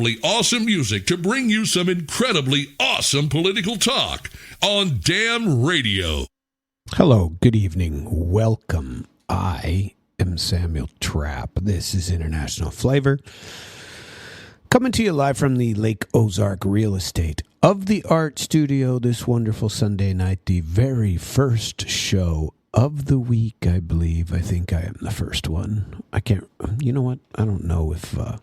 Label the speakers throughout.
Speaker 1: Awesome music to bring you some incredibly awesome political talk on Damn Radio.
Speaker 2: Hello, good evening, welcome. I am Samuel Trapp. This is International Flavor. Coming to you live from the Lake Ozark Real Estate of the Art Studio this wonderful Sunday night, the very first show of the week, I believe. I think I am the first one. I can't, you know what? I don't know if the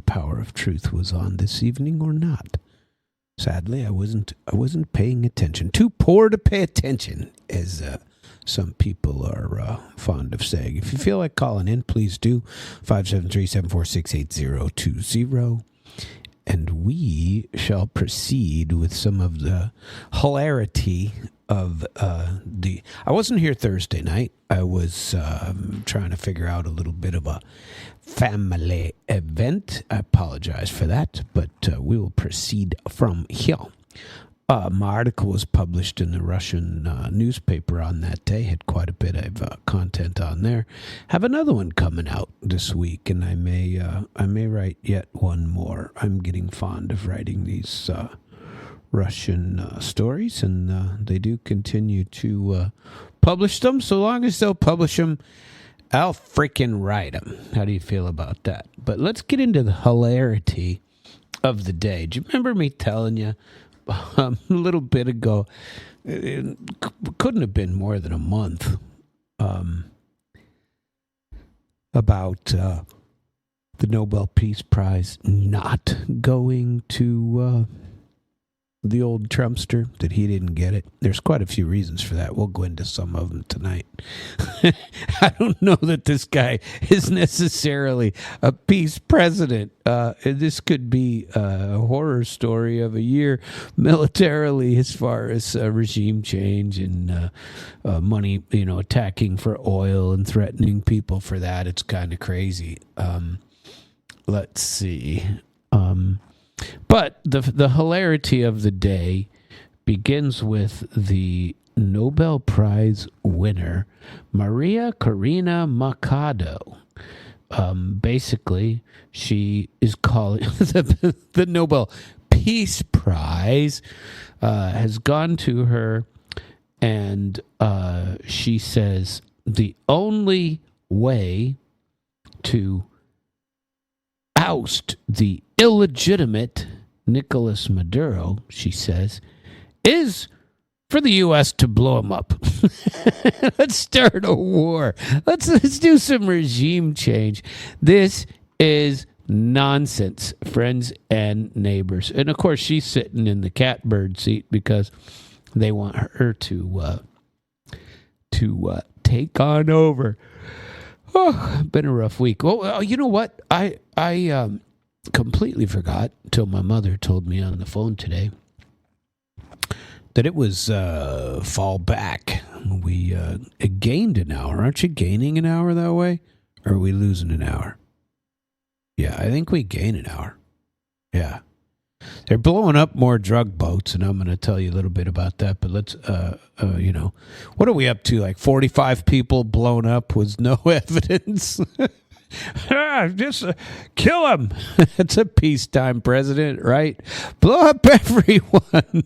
Speaker 2: Power of Truth was on this evening or not. Sadly, I wasn't paying attention. Too poor to pay attention, as some people are fond of saying. If you feel like calling in, please do. 573-746-8020. And we shall proceed with some of the hilarity of I wasn't here Thursday night. I was trying to figure out a little bit of a family event. I apologize for that, but we will proceed from here. My article was published in the Russian newspaper on that day. Had quite a bit of content on there. Have another one coming out this week, and I may write yet one more. I'm getting fond of writing these Russian stories, and they do continue to publish them. So long as they'll publish them, I'll freaking write them. How do you feel about that? But let's get into the hilarity of the day. Do you remember me telling you a little bit ago? It couldn't have been more than a month about the Nobel Peace Prize not going to the old Trumpster, that he didn't get it. There's quite a few reasons for that. We'll go into some of them tonight. I don't know that this guy is necessarily a peace president. This could be a horror story of a year militarily, as far as regime change and money, attacking for oil and threatening people for that. It's kind of crazy. Let's see. But the hilarity of the day begins with the Nobel Prize winner, Maria Corina Machado. Basically, she is calling the Nobel Peace Prize has gone to her, and she says the only way to oust the illegitimate Nicolas Maduro, she says, is for the U.S. to blow him up. Let's start a war. Let's do some regime change. This is nonsense, friends and neighbors. And of course, she's sitting in the catbird seat because they want her to take on over. Oh, been a rough week. Well, you know what? I completely forgot until my mother told me on the phone today that it was fall back. We gained an hour. Aren't you gaining an hour that way? Or are we losing an hour? Yeah, I think we gain an hour. Yeah. They're blowing up more drug boats, and I'm going to tell you a little bit about that. But let's, what are we up to? Like 45 people blown up with no evidence? Just kill them. It's a peacetime president, right? Blow up everyone.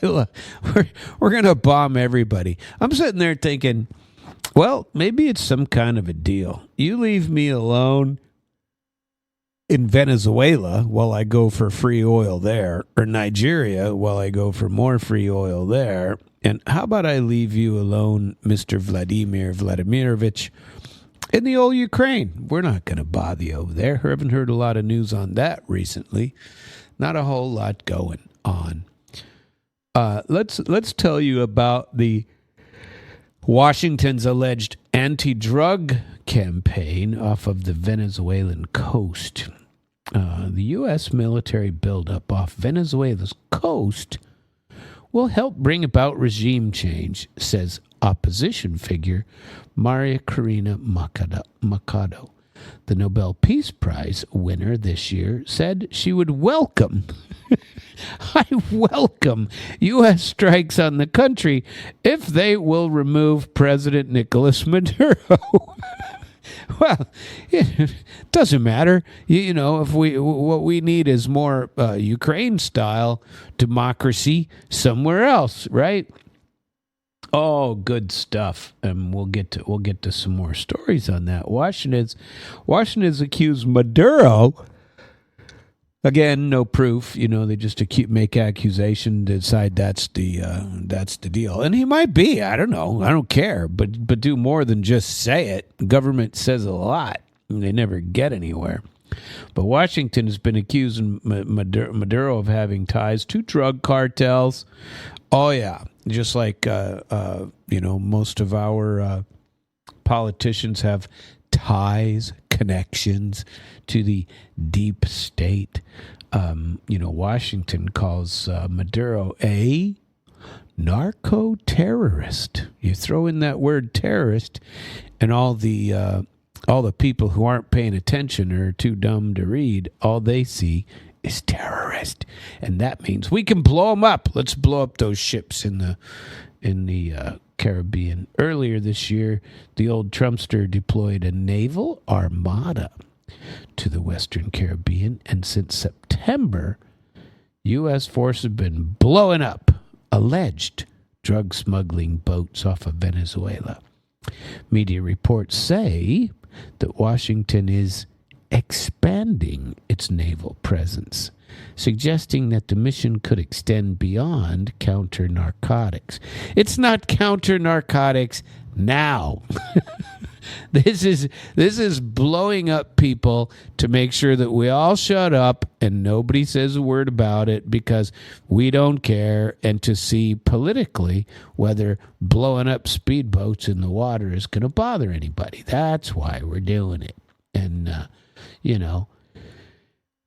Speaker 2: We're going to bomb everybody. I'm sitting there thinking, well, maybe it's some kind of a deal. You leave me alone in Venezuela while I go for free oil there, or Nigeria while I go for more free oil there. And how about I leave you alone, Mr. Vladimir Vladimirovich, in the old Ukraine? We're not going to bother you over there. I haven't heard a lot of news on that recently. Not a whole lot going on. Let's tell you about the Washington's alleged anti-drug campaign off of the Venezuelan coast. The U.S. military buildup off Venezuela's coast will help bring about regime change, says opposition figure Maria Corina Machado. The Nobel Peace Prize winner this year said she would welcome I welcome U.S. strikes on the country if they will remove President Nicolas Maduro. Well, it doesn't matter. If what we need is more Ukraine-style democracy somewhere else, right? Oh, good stuff. And we'll get to some more stories on that. Washington's accused Maduro. Again, no proof. They just make accusation, decide that's the deal, and he might be. I don't know. I don't care. But do more than just say it. The government says a lot, and they never get anywhere. But Washington has been accusing Maduro of having ties to drug cartels. Oh yeah, just like most of our politicians have ties, connections to the deep state. Washington calls Maduro a narco-terrorist. You throw in that word terrorist, and all the people who aren't paying attention or are too dumb to read, all they see is terrorist, and that means we can blow them up. Let's blow up those ships in the Caribbean. Earlier this year, the old Trumpster deployed a naval armada to the Western Caribbean, and since September, U.S. forces have been blowing up alleged drug smuggling boats off of Venezuela. Media reports say that Washington is expanding its naval presence, suggesting that the mission could extend beyond counter-narcotics. It's not counter-narcotics now. This is blowing up people to make sure that we all shut up and nobody says a word about it because we don't care, and to see politically whether blowing up speedboats in the water is going to bother anybody. That's why we're doing it. And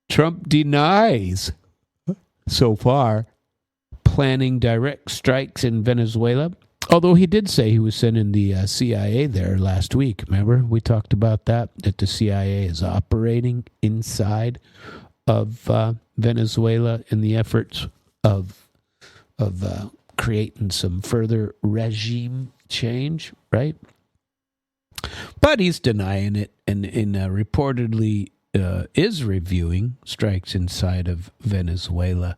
Speaker 2: Trump denies so far planning direct strikes in Venezuela, although he did say he was sending the CIA there last week. Remember, we talked about that the CIA is operating inside of Venezuela in the efforts of creating some further regime change, right? But he's denying it, and reportedly is reviewing strikes inside of Venezuela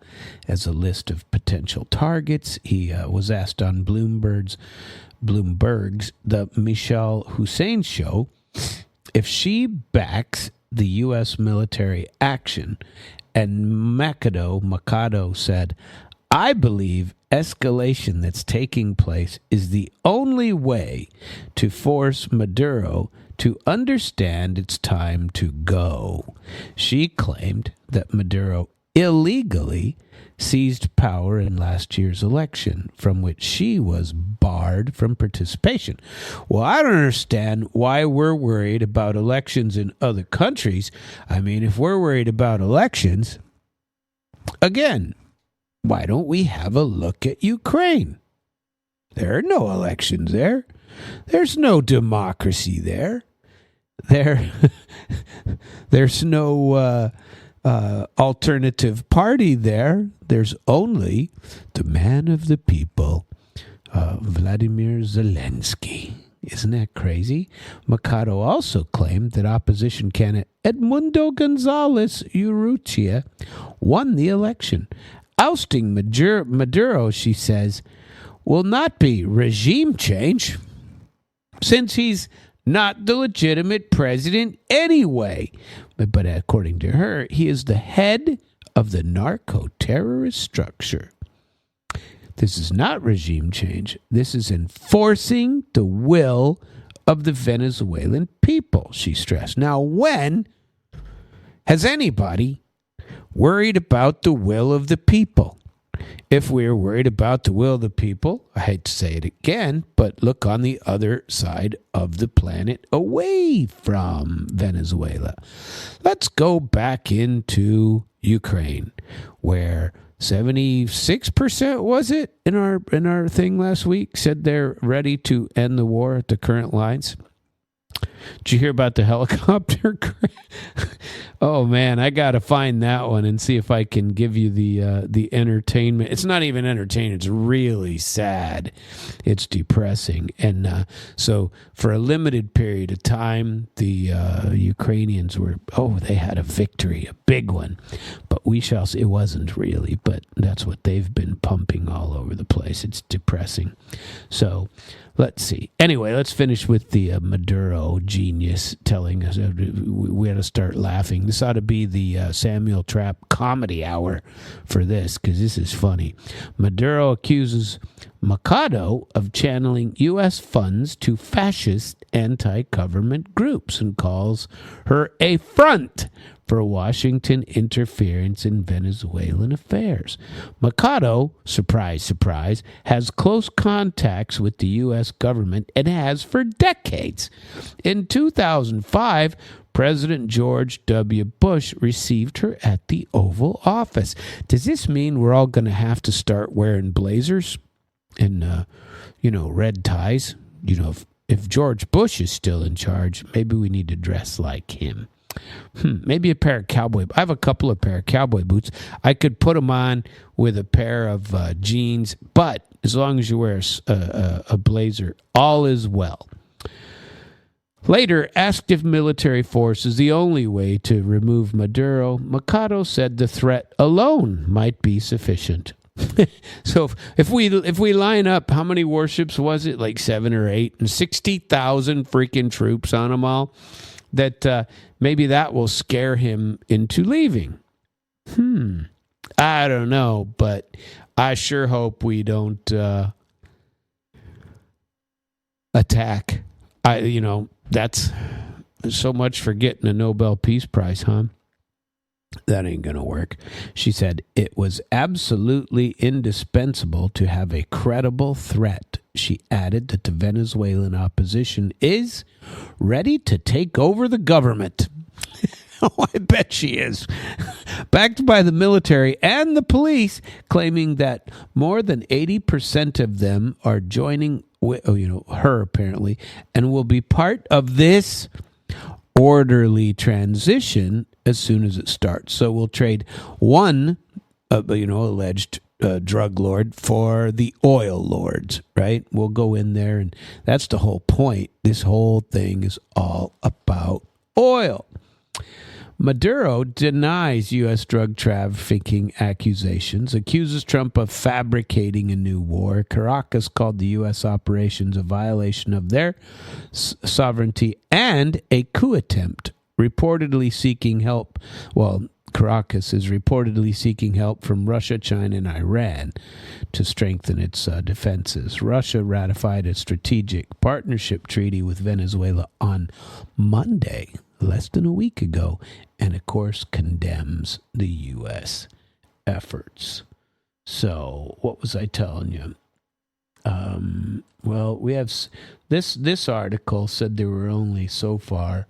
Speaker 2: as a list of potential targets. He was asked on Bloomberg's The Michelle Hussein Show if she backs the U.S. military action, and Machado said, "I believe escalation that's taking place is the only way to force Maduro to understand it's time to go." She claimed that Maduro illegally seized power in last year's election, from which she was barred from participation. Well, I don't understand why we're worried about elections in other countries. I mean, if we're worried about elections, again, why don't we have a look at Ukraine? There are no elections there. There's no democracy there. There's no alternative party there. There's only the man of the people, Vladimir Zelensky. Isn't that crazy? Machado also claimed that opposition candidate Edmundo Gonzalez Urrutia won the election. Ousting Maduro, she says, will not be regime change, since he's not the legitimate president anyway. But according to her, he is the head of the narco-terrorist structure. This is not regime change. This is enforcing the will of the Venezuelan people, she stressed. Now, when has anybody worried about the will of the people? If we're worried about the will of the people, I hate to say it again, but look on the other side of the planet away from Venezuela. Let's go back into Ukraine, where 76%, was it, in our thing last week, said they're ready to end the war at the current lines. Did you hear about the helicopter crash? Oh man, I got to find that one and see if I can give you the entertainment. It's not even entertaining. It's really sad. It's depressing. And so for a limited period of time, the Ukrainians they had a victory, a big one. But we shall see. It wasn't really, but that's what they've been pumping all over the place. It's depressing. So let's see. Anyway, let's finish with the Maduro genius telling us we had to start laughing. This ought to be the Samuel Trapp comedy hour for this, because this is funny. Maduro accuses Machado of channeling U.S. funds to fascist anti-government groups and calls her a front for Washington interference in Venezuelan affairs. Machado, surprise, surprise, has close contacts with the U.S. government and has for decades. In 2005, President George W. Bush received her at the Oval Office. Does this mean we're all going to have to start wearing blazers and, red ties? If George Bush is still in charge, maybe we need to dress like him. Maybe a pair of I have a couple of pair of cowboy boots. I could put them on with a pair of jeans, but as long as you wear a blazer, all is well. Later, asked if military force is the only way to remove Maduro, Machado said the threat alone might be sufficient. So if we line up, how many warships was it? Like 7 or 8, and 60,000 freaking troops on them all. That maybe that will scare him into leaving. I don't know, but I sure hope we don't attack. That's so much for getting a Nobel Peace Prize, huh? That ain't going to work. She said it was absolutely indispensable to have a credible threat. She added that the Venezuelan opposition is ready to take over the government. Oh, I bet she is. Backed by the military and the police, claiming that more than 80% of them are joining her, apparently, and will be part of this orderly transition as soon as it starts. So we'll trade one, alleged drug lord for the oil lords, right? We'll go in there, and that's the whole point. This whole thing is all about oil. Maduro denies U.S. drug trafficking accusations, accuses Trump of fabricating a new war. Caracas called the U.S. operations a violation of their sovereignty and a coup attempt, reportedly seeking help. Well, Caracas is reportedly seeking help from Russia, China, and Iran to strengthen its defenses. Russia ratified a strategic partnership treaty with Venezuela on Monday, less than a week ago, and of course condemns the U.S. efforts. So, what was I telling you? Well, we have this article said there were only so far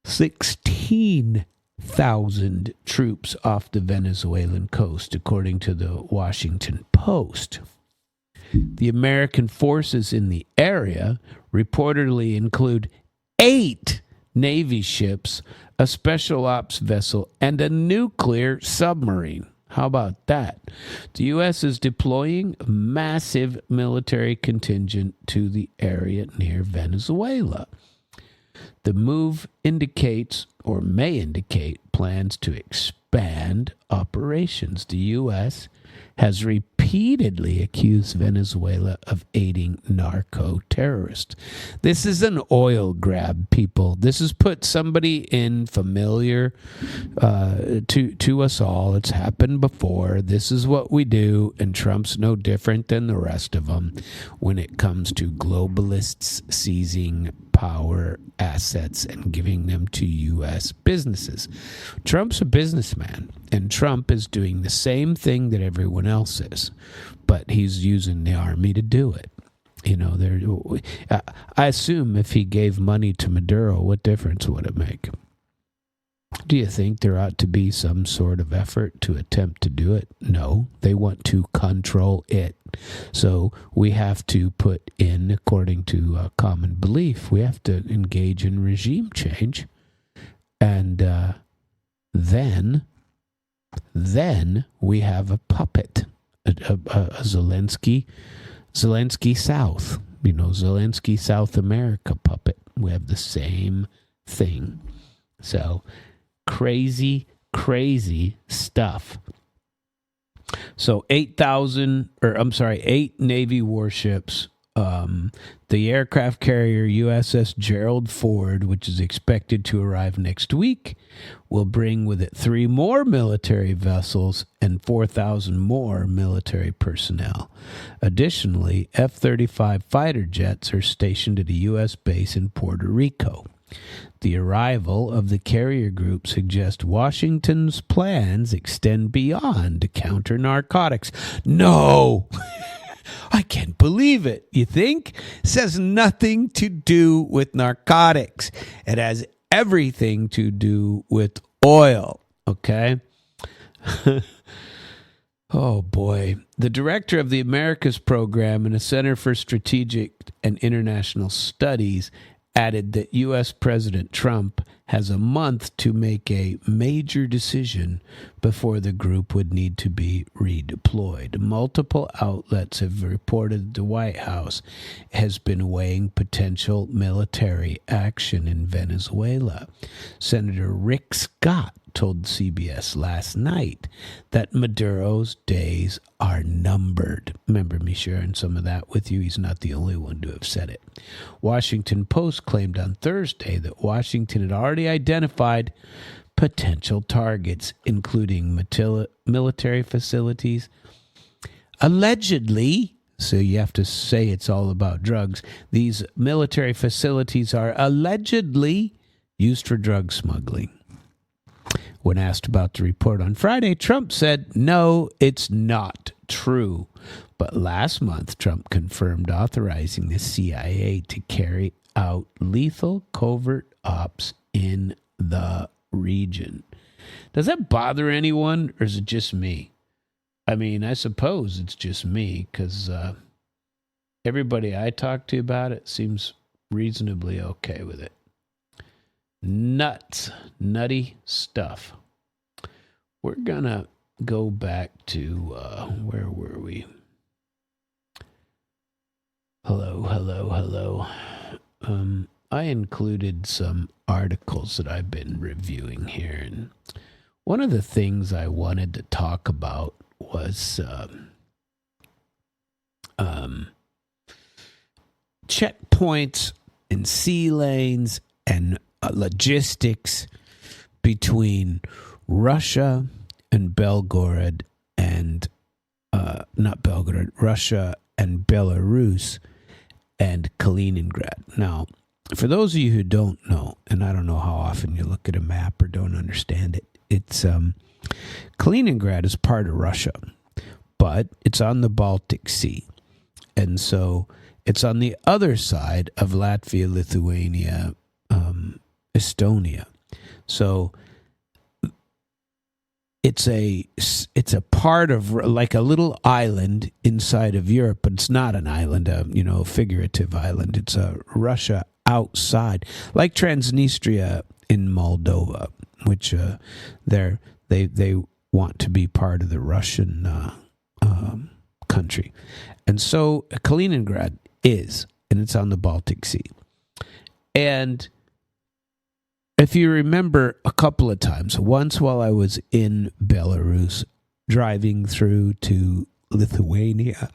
Speaker 2: 16,000 troops off the Venezuelan coast, according to the Washington Post. The American forces in the area reportedly include 8 Navy ships, a special ops vessel, and a nuclear submarine. How about that? The U.S. is deploying a massive military contingent to the area near Venezuela. The move indicates, or may indicate, plans to expand operations. The U.S. has repeatedly accused Venezuela of aiding narco-terrorists. This is an oil grab, people. This has put somebody in familiar to us all. It's happened before. This is what we do, and Trump's no different than the rest of them when it comes to globalists seizing power, assets, and giving them to U.S. businesses. Trump's a businessman, and Trump is doing the same thing that everyone else is, but he's using the army to do it. I assume if he gave money to Maduro, what difference would it make? Do you think there ought to be some sort of effort to attempt to do it? No, they want to control it. So we have to put in, according to common belief, we have to engage in regime change. And then we have a puppet, a Zelensky South, Zelensky South America puppet. We have the same thing. So crazy stuff. So 8 Navy warships. The aircraft carrier USS Gerald Ford, which is expected to arrive next week, will bring with it 3 more military vessels and 4,000 more military personnel. Additionally, F-35 fighter jets are stationed at a U.S. base in Puerto Rico. The arrival of the carrier group suggests Washington's plans extend beyond to counter narcotics. No! I can't believe it. You think? It says nothing to do with narcotics. It has everything to do with oil. Okay? Oh, boy. The director of the Americas program in the Center for Strategic and International Studies added that U.S. President Trump has a month to make a major decision before the group would need to be redeployed. Multiple outlets have reported the White House has been weighing potential military action in Venezuela. Senator Rick Scott told CBS last night that Maduro's days are numbered. Remember me sharing some of that with you? He's not the only one to have said it. Washington Post claimed on Thursday that Washington had already identified potential targets, including military facilities. Allegedly, so you have to say it's all about drugs, these military facilities are allegedly used for drug smuggling. When asked about the report on Friday, Trump said, no, it's not true. But last month, Trump confirmed authorizing the CIA to carry out lethal covert ops in the region. Does that bother anyone, or is it just me? I mean, I suppose it's just me, because everybody I talk to about it seems reasonably okay with it. Nutty stuff. We're gonna go back to where were we? Hello. I included some articles that I've been reviewing here, and one of the things I wanted to talk about was checkpoints and sea lanes and logistics between Russia and Belgorod and Russia and Belarus and Kaliningrad. Now, for those of you who don't know, and I don't know how often you look at a map or don't understand it, it's Kaliningrad is part of Russia, but it's on the Baltic Sea. And so it's on the other side of Latvia, Lithuania, Estonia. So it's a part of, like, a little island inside of Europe, but it's not an island, a figurative island. It's a Russia outside, like Transnistria in Moldova, which they want to be part of the Russian country. And so Kaliningrad is, and it's on the Baltic Sea. And if you remember, a couple of times, once while I was in Belarus, driving through to Lithuania,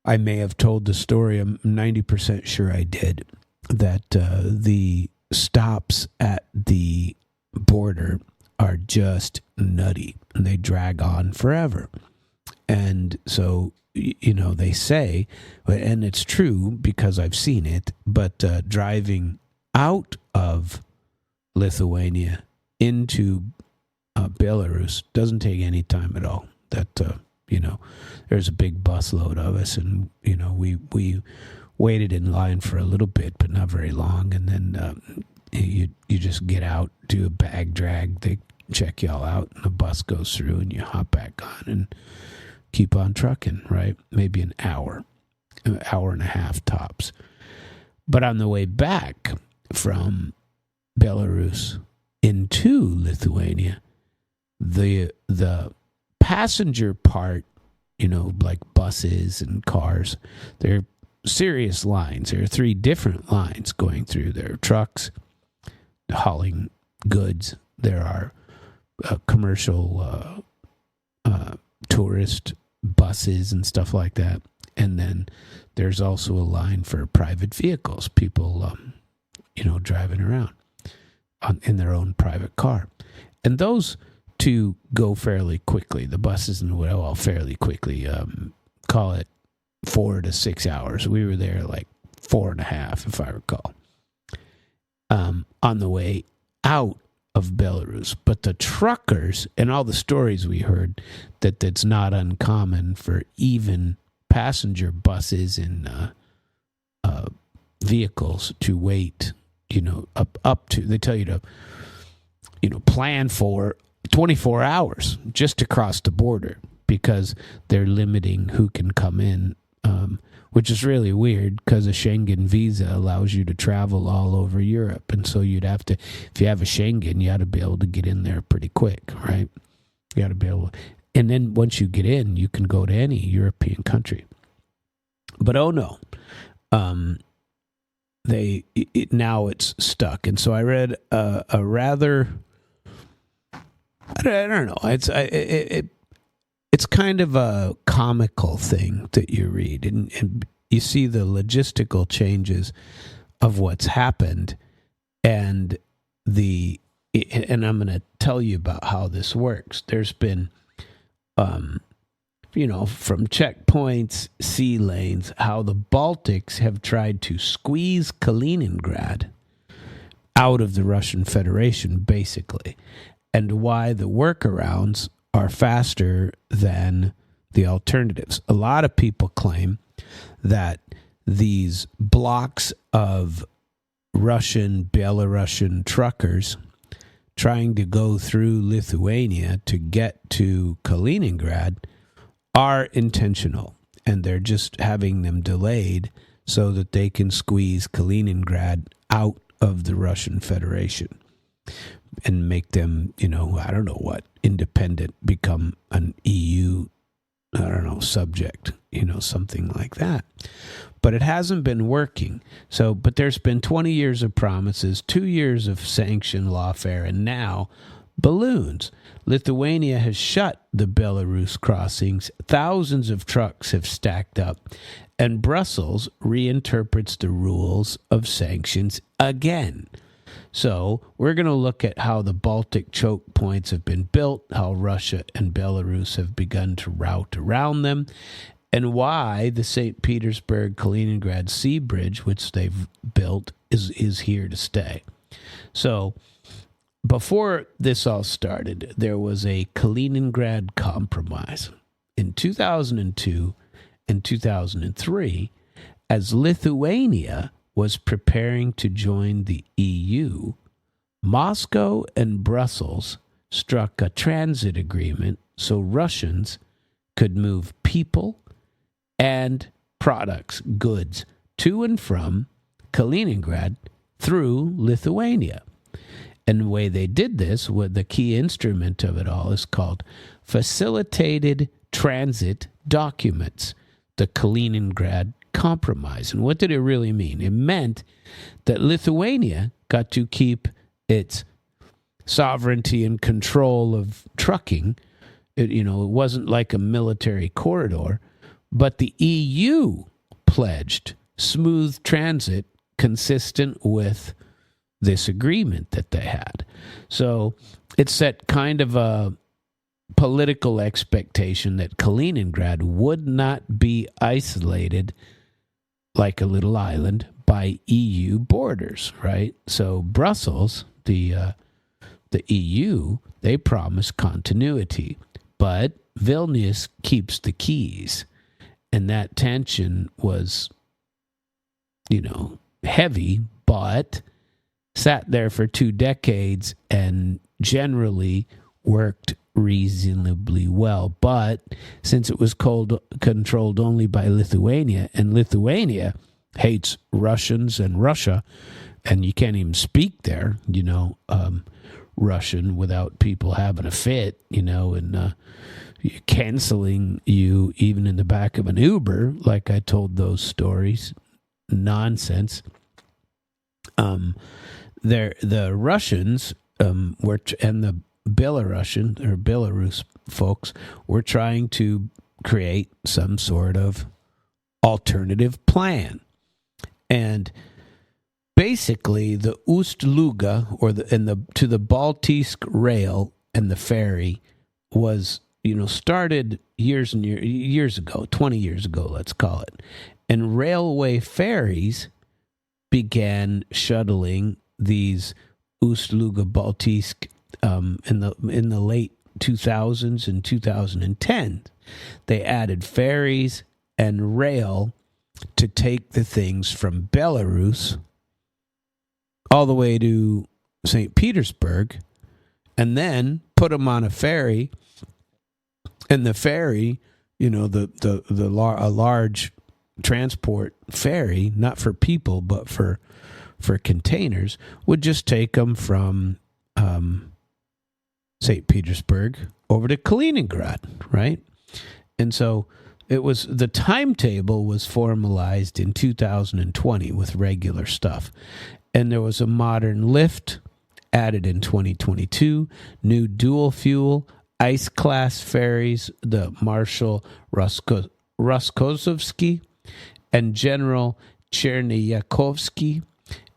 Speaker 2: I may have told the story, I'm 90% sure I did, that the stops at the border are just nutty, and they drag on forever. And so, they say, and it's true because I've seen it, but driving out of Lithuania into Belarus doesn't take any time at all. That there's a big busload of us, and we waited in line for a little bit, but not very long, and then you just get out, do a bag drag, they check y'all out, and the bus goes through, and you hop back on, and keep on trucking, right? Maybe an hour and a half tops. But on the way back from Belarus into Lithuania, the passenger part, like buses and cars, they're serious lines. There are 3 different lines going through. There are trucks hauling goods. There are commercial tourist buses and stuff like that. And then there's also a line for private vehicles, people, driving around in their own private car. And those 2 go fairly quickly. The buses and fairly quickly. Call it 4 to 6 hours. We were there like 4.5, if I recall, on the way out of Belarus. But the truckers and all the stories we heard, that's not uncommon for even passenger buses and vehicles to wait, up to, they tell you to, plan for 24 hours just to cross the border because they're limiting who can come in, which is really weird because a Schengen visa allows you to travel all over Europe. And so you'd have to, if you have a Schengen, you ought to be able to get in there pretty quick, right? You ought to be able to, and then once you get in, you can go to any European country. But no, now it's stuck. And so I read a rather, I don't know, it's kind of a comical thing that you read, and you see the logistical changes of what's happened, and I'm going to tell you about how this works. There's been, from checkpoints, sea lanes, how the Baltics have tried to squeeze Kaliningrad out of the Russian Federation, basically, and why the workarounds are faster than the alternatives. A lot of people claim that these blocks of Russian, Belarusian truckers trying to go through Lithuania to get to Kaliningrad are intentional, and they're just having them delayed so that they can squeeze Kaliningrad out of the Russian Federation and make them, I don't know what, independent, become an EU, subject, something like that. But it hasn't been working. But there's been 20 years of promises, 2 years of sanction lawfare, and now balloons. Lithuania has shut the Belarus crossings. Thousands of trucks have stacked up. And Brussels reinterprets the rules of sanctions again. So we're going to look at how the Baltic choke points have been built, how Russia and Belarus have begun to route around them, and why the St. Petersburg-Kaliningrad Sea Bridge, which they've built, is here to stay. So before this all started, there was a Kaliningrad Compromise. In 2002 and 2003, as Lithuania was preparing to join the EU, Moscow and Brussels struck a transit agreement so Russians could move people and products, goods, to and from Kaliningrad through Lithuania. And the way they did this, the key instrument of it all is called Facilitated Transit Documents, the Kaliningrad Compromise. And what did it really mean? It meant that Lithuania got to keep its sovereignty and control of trucking. It wasn't like a military corridor, but the EU pledged smooth transit consistent with this agreement that they had. So it set kind of a political expectation that Kaliningrad would not be isolated like a little island by EU borders, right? So Brussels, the EU, they promise continuity, but Vilnius keeps the keys. And that tension was, heavy, but sat there for 2 decades and generally worked reasonably well. But since it was controlled only by Lithuania, and Lithuania hates Russians and Russia, and you can't even speak there, Russian without people having a fit, and canceling you even in the back of an Uber, like I told those stories. Nonsense. The Russians were, and the Belarus folks were trying to create some sort of alternative plan. And basically, the Ust-Luga, to the Baltic rail and the ferry was, started years ago, 20 years ago, let's call it. And railway ferries began shuttling these Ust-Luga Baltic in the late 2000s and 2010. They added ferries and rail to take the things from Belarus all the way to St. Petersburg, and then put them on a ferry. And the ferry, a large transport ferry, not for people but for containers, would just take them from St. Petersburg over to Kaliningrad, right? And so the timetable was formalized in 2020 with regular stuff. And there was a modern lift added in 2022, new dual fuel, ice-class ferries, the Marshal Roskozovsky and General Cherniakovsky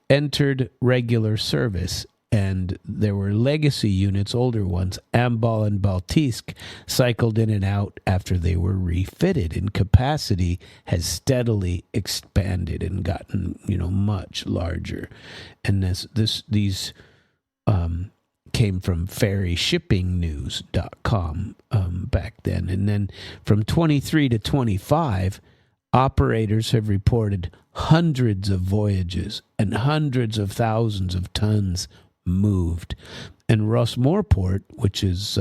Speaker 2: entered regular service, and there were legacy units, older ones, Ambal and Baltisk, cycled in and out after they were refitted, and capacity has steadily expanded and gotten, much larger. And these came from ferryshippingnews.com back then. And then from 23 to 25, operators have reported hundreds of voyages and hundreds of thousands of tons moved. And Rosmorport, which is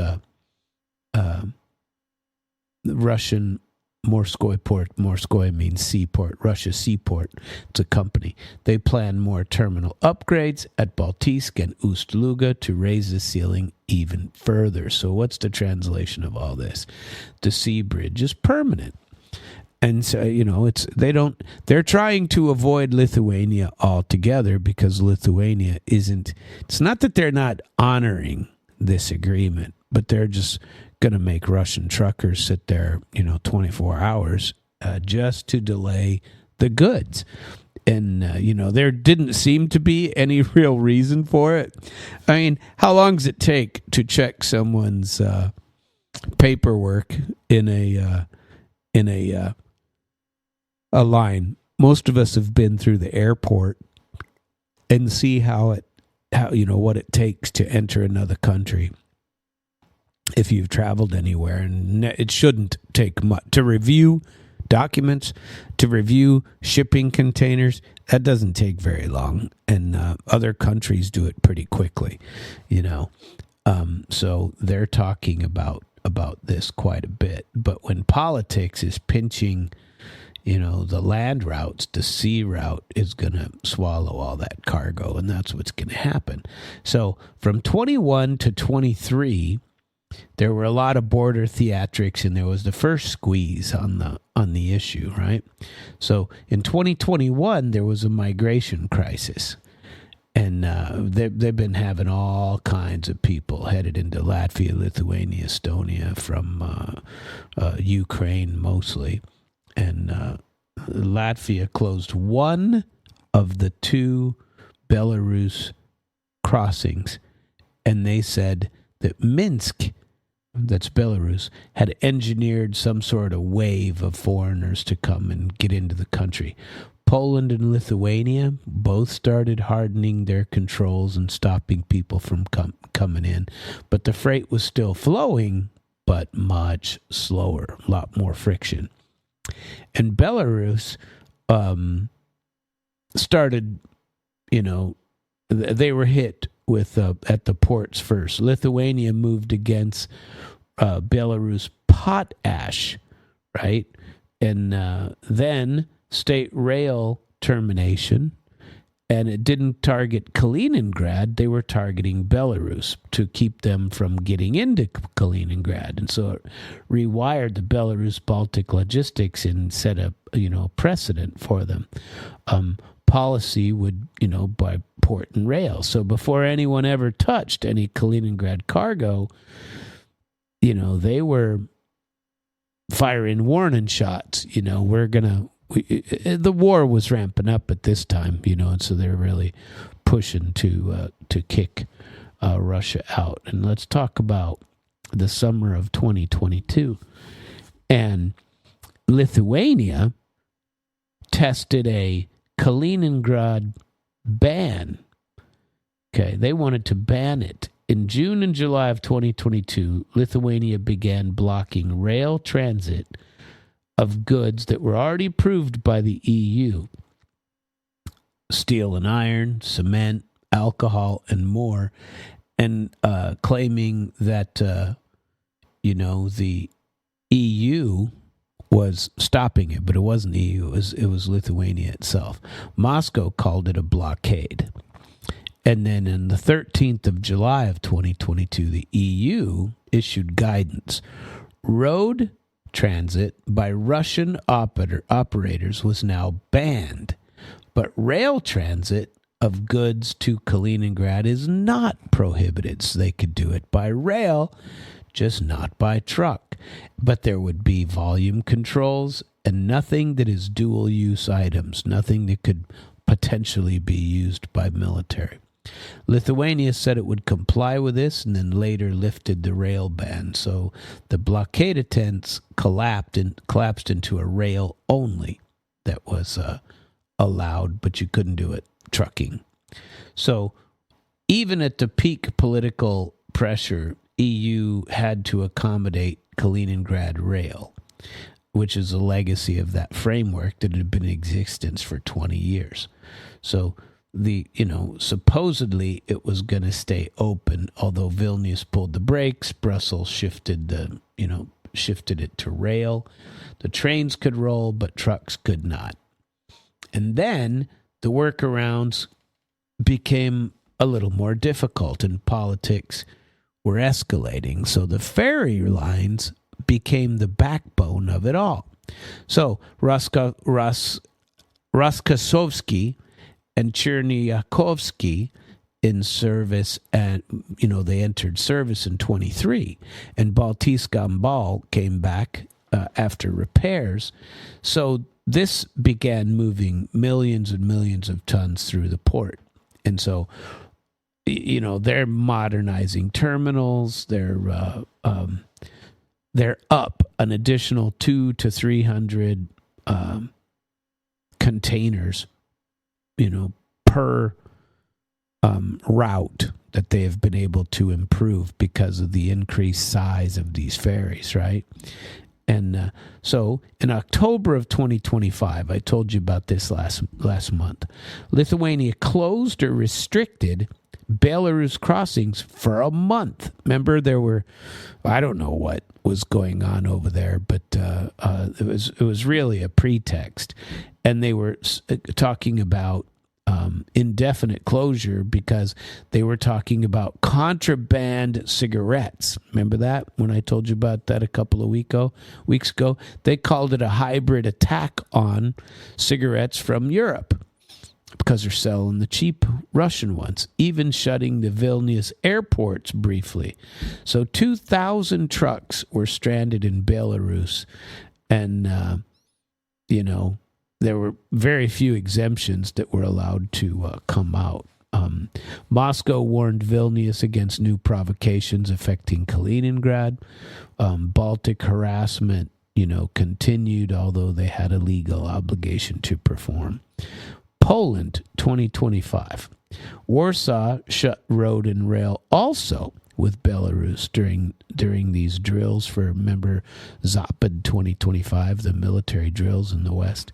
Speaker 2: Russian Morskoy port, Morskoy means seaport, Russia seaport, it's a company. They plan more terminal upgrades at Baltisk and Ust-Luga to raise the ceiling even further. So what's the translation of all this? The sea bridge is permanent. And so, they're trying to avoid Lithuania altogether because Lithuania it's not that they're not honoring this agreement, but they're just going to make Russian truckers sit there, 24 hours just to delay the goods. And, there didn't seem to be any real reason for it. I mean, how long does it take to check someone's paperwork in a line? Most of us have been through the airport and see what it takes to enter another country. If you've traveled anywhere, and it shouldn't take much to review documents, to review shipping containers, that doesn't take very long, and other countries do it pretty quickly, so they're talking about this quite a bit. But when politics is pinching, the land routes, the sea route is going to swallow all that cargo, and that's what's going to happen. So from 21 to 23, there were a lot of border theatrics, and there was the first squeeze on the issue, right? So in 2021, there was a migration crisis, and they've been having all kinds of people headed into Latvia, Lithuania, Estonia from Ukraine mostly, and Latvia closed one of the two Belarus crossings, and they said that Minsk, that's Belarus, had engineered some sort of wave of foreigners to come and get into the country. Poland and Lithuania both started hardening their controls and stopping people from coming in. But the freight was still flowing, but much slower, a lot more friction. And Belarus started, they were hit with at the ports first. Lithuania moved against Belarus potash, right? And then state rail termination. And it didn't target Kaliningrad. They were targeting Belarus to keep them from getting into Kaliningrad. And so it rewired the Belarus Baltic logistics and set a precedent for them. Policy would, by port and rail. So before anyone ever touched any Kaliningrad cargo, they were firing warning shots. The war was ramping up at this time, and so they're really pushing to kick Russia out. And let's talk about the summer of 2022. And Lithuania tested a Kaliningrad ban. Okay, they wanted to ban it. In June and July of 2022, Lithuania began blocking rail transit of goods that were already approved by the EU. Steel and iron, cement, alcohol, and more. And claiming that, the EU was stopping it, but it wasn't the EU, it was Lithuania itself. Moscow called it a blockade. And then on the 13th of July of 2022, the EU issued guidance. Road transit by Russian operators was now banned, but rail transit of goods to Kaliningrad is not prohibited. So they could do it by rail, just not by truck. But there would be volume controls and nothing that is dual-use items, nothing that could potentially be used by military. Lithuania said it would comply with this and then later lifted the rail ban. So the blockade attempts collapsed into a rail only that was allowed, but you couldn't do it trucking. So even at the peak political pressure, EU had to accommodate Kaliningrad rail, which is a legacy of that framework that had been in existence for 20 years. So supposedly it was going to stay open, although Vilnius pulled the brakes, Brussels shifted it to rail. The trains could roll, but trucks could not. And then the workarounds became a little more difficult and politics were escalating. So the ferry lines became the backbone of it all. So Roskosovsky and Chernyakovsky in service, and they entered service in 23, and Baltic came back after repairs. So this began moving millions and millions of tons through the port, and so they're modernizing terminals. They're up an additional 200 to 300 containers, per route that they have been able to improve because of the increased size of these ferries, right? And so in October of 2025, I told you about this last month, Lithuania closed or restricted Belarus crossings for a month. Remember, there were, I don't know what was going on over there, but it was really a pretext. And they were talking about indefinite closure because they were talking about contraband cigarettes. Remember that when I told you about that a couple of weeks ago? They called it a hybrid attack on cigarettes from Europe because they're selling the cheap Russian ones, even shutting the Vilnius airports briefly. So 2,000 trucks were stranded in Belarus, and there were very few exemptions that were allowed to come out. Moscow warned Vilnius against new provocations affecting Kaliningrad. Baltic harassment, continued, although they had a legal obligation to perform. Poland, 2025. Warsaw shut road and rail also with Belarus during these drills for, remember, Zapad 2025, the military drills in the West.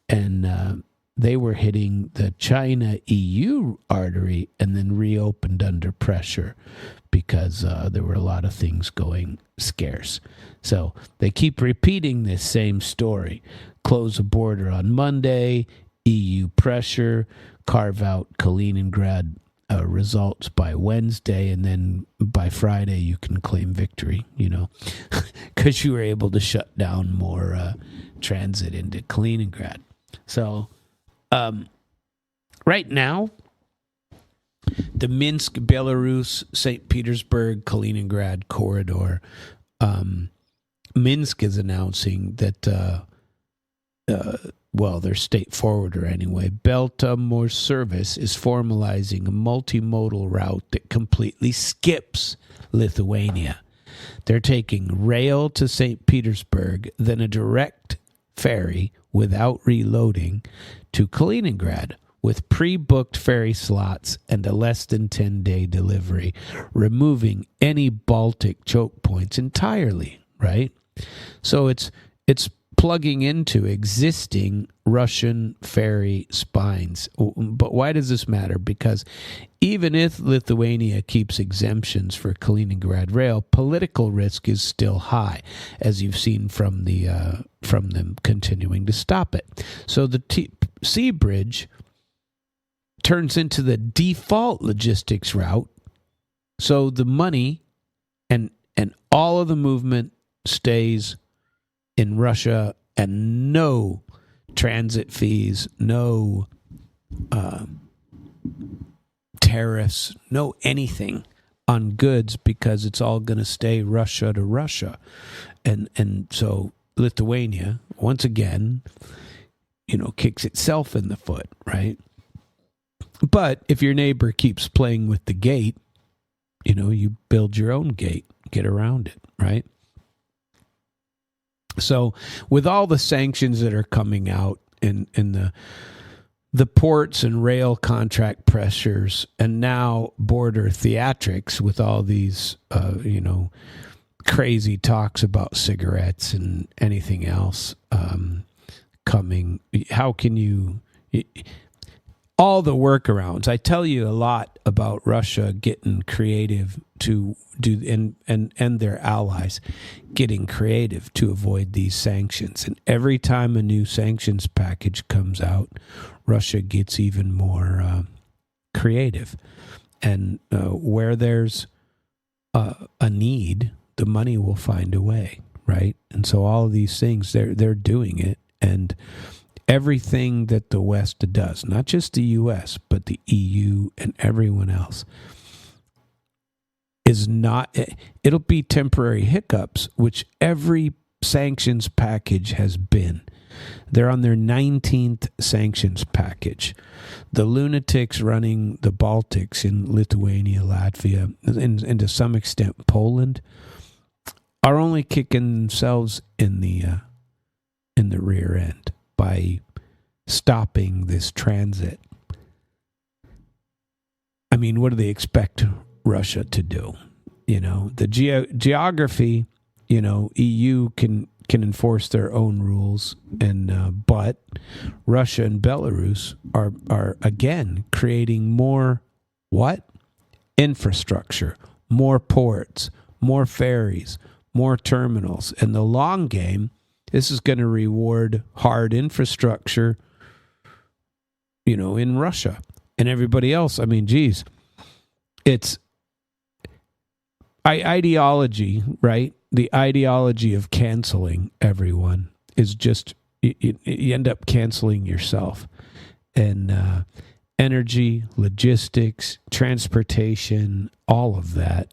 Speaker 2: And they were hitting the China-EU artery and then reopened under pressure because there were a lot of things going scarce. So they keep repeating this same story. Close the border on Monday, EU pressure, carve out Kaliningrad results by Wednesday, and then by Friday you can claim victory, because you were able to shut down more transit into Kaliningrad. So right now, the Minsk, Belarus, St. Petersburg, Kaliningrad corridor, Minsk is announcing that their state forwarder anyway, Belta Service is formalizing a multimodal route that completely skips Lithuania. They're taking rail to St. Petersburg, then a direct ferry without reloading to Kaliningrad with pre-booked ferry slots and a less than 10-day delivery, removing any Baltic choke points entirely, right? So it's plugging into existing Russian ferry spines. But why does this matter? Because even if Lithuania keeps exemptions for Kaliningrad rail, political risk is still high, as you've seen from them continuing to stop it. So the sea bridge turns into the default logistics route. So the money and all of the movement stays in Russia, and no transit fees, no tariffs, no anything on goods, because it's all going to stay Russia to Russia. And so Lithuania, once again, kicks itself in the foot, right? But if your neighbor keeps playing with the gate, you build your own gate, get around it, right? So with all the sanctions that are coming out in the ports and rail contract pressures, and now border theatrics with all these, crazy talks about cigarettes and anything else coming, how can you... all the workarounds. I tell you a lot about Russia getting creative to do, and their allies getting creative to avoid these sanctions. And every time a new sanctions package comes out, Russia gets even more creative. And where there's a need, the money will find a way, right? And so all of these things, they're doing it. And everything that the West does, not just the U.S., but the EU and everyone else, is not, it'll be temporary hiccups, which every sanctions package has been. They're on their 19th sanctions package. The lunatics running the Baltics in Lithuania, Latvia, and to some extent Poland, are only kicking themselves in the rear end by stopping this transit. I mean, what do they expect Russia to do? The geography, EU can enforce their own rules, and but Russia and Belarus are again creating more infrastructure, more ports, more ferries, more terminals. In the long game, this is going to reward hard infrastructure, in Russia and everybody else. I mean, geez, it's ideology, right? The ideology of canceling everyone is just, you end up canceling yourself. And energy, logistics, transportation, all of that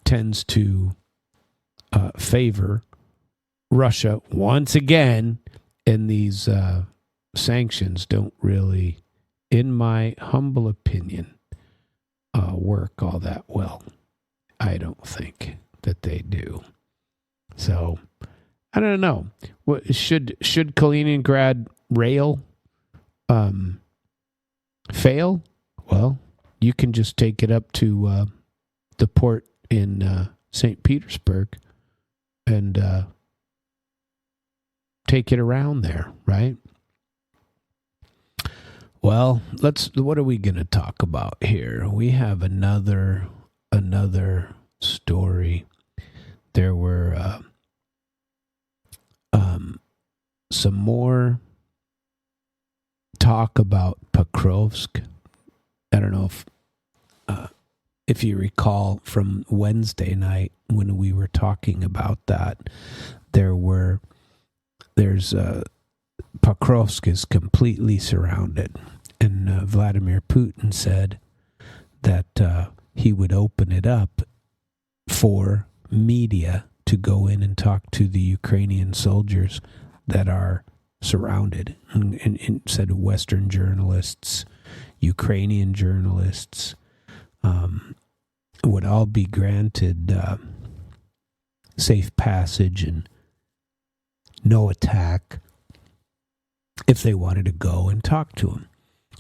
Speaker 2: tends to favor Russia once again, and these sanctions don't really, in my humble opinion, work all that well. I don't think that they do. So I don't know. What should Kaliningrad rail fail? Well, you can just take it up to the port in St. Petersburg and take it around there, right? Well, what are we going to talk about here? We have another story. There were some more talk about Pokrovsk. I don't know if you recall from Wednesday night when we were talking about that. Pokrovsk is completely surrounded, and Vladimir Putin said that he would open it up for media to go in and talk to the Ukrainian soldiers that are surrounded, and said Western journalists, Ukrainian journalists would all be granted safe passage and no attack if they wanted to go and talk to him.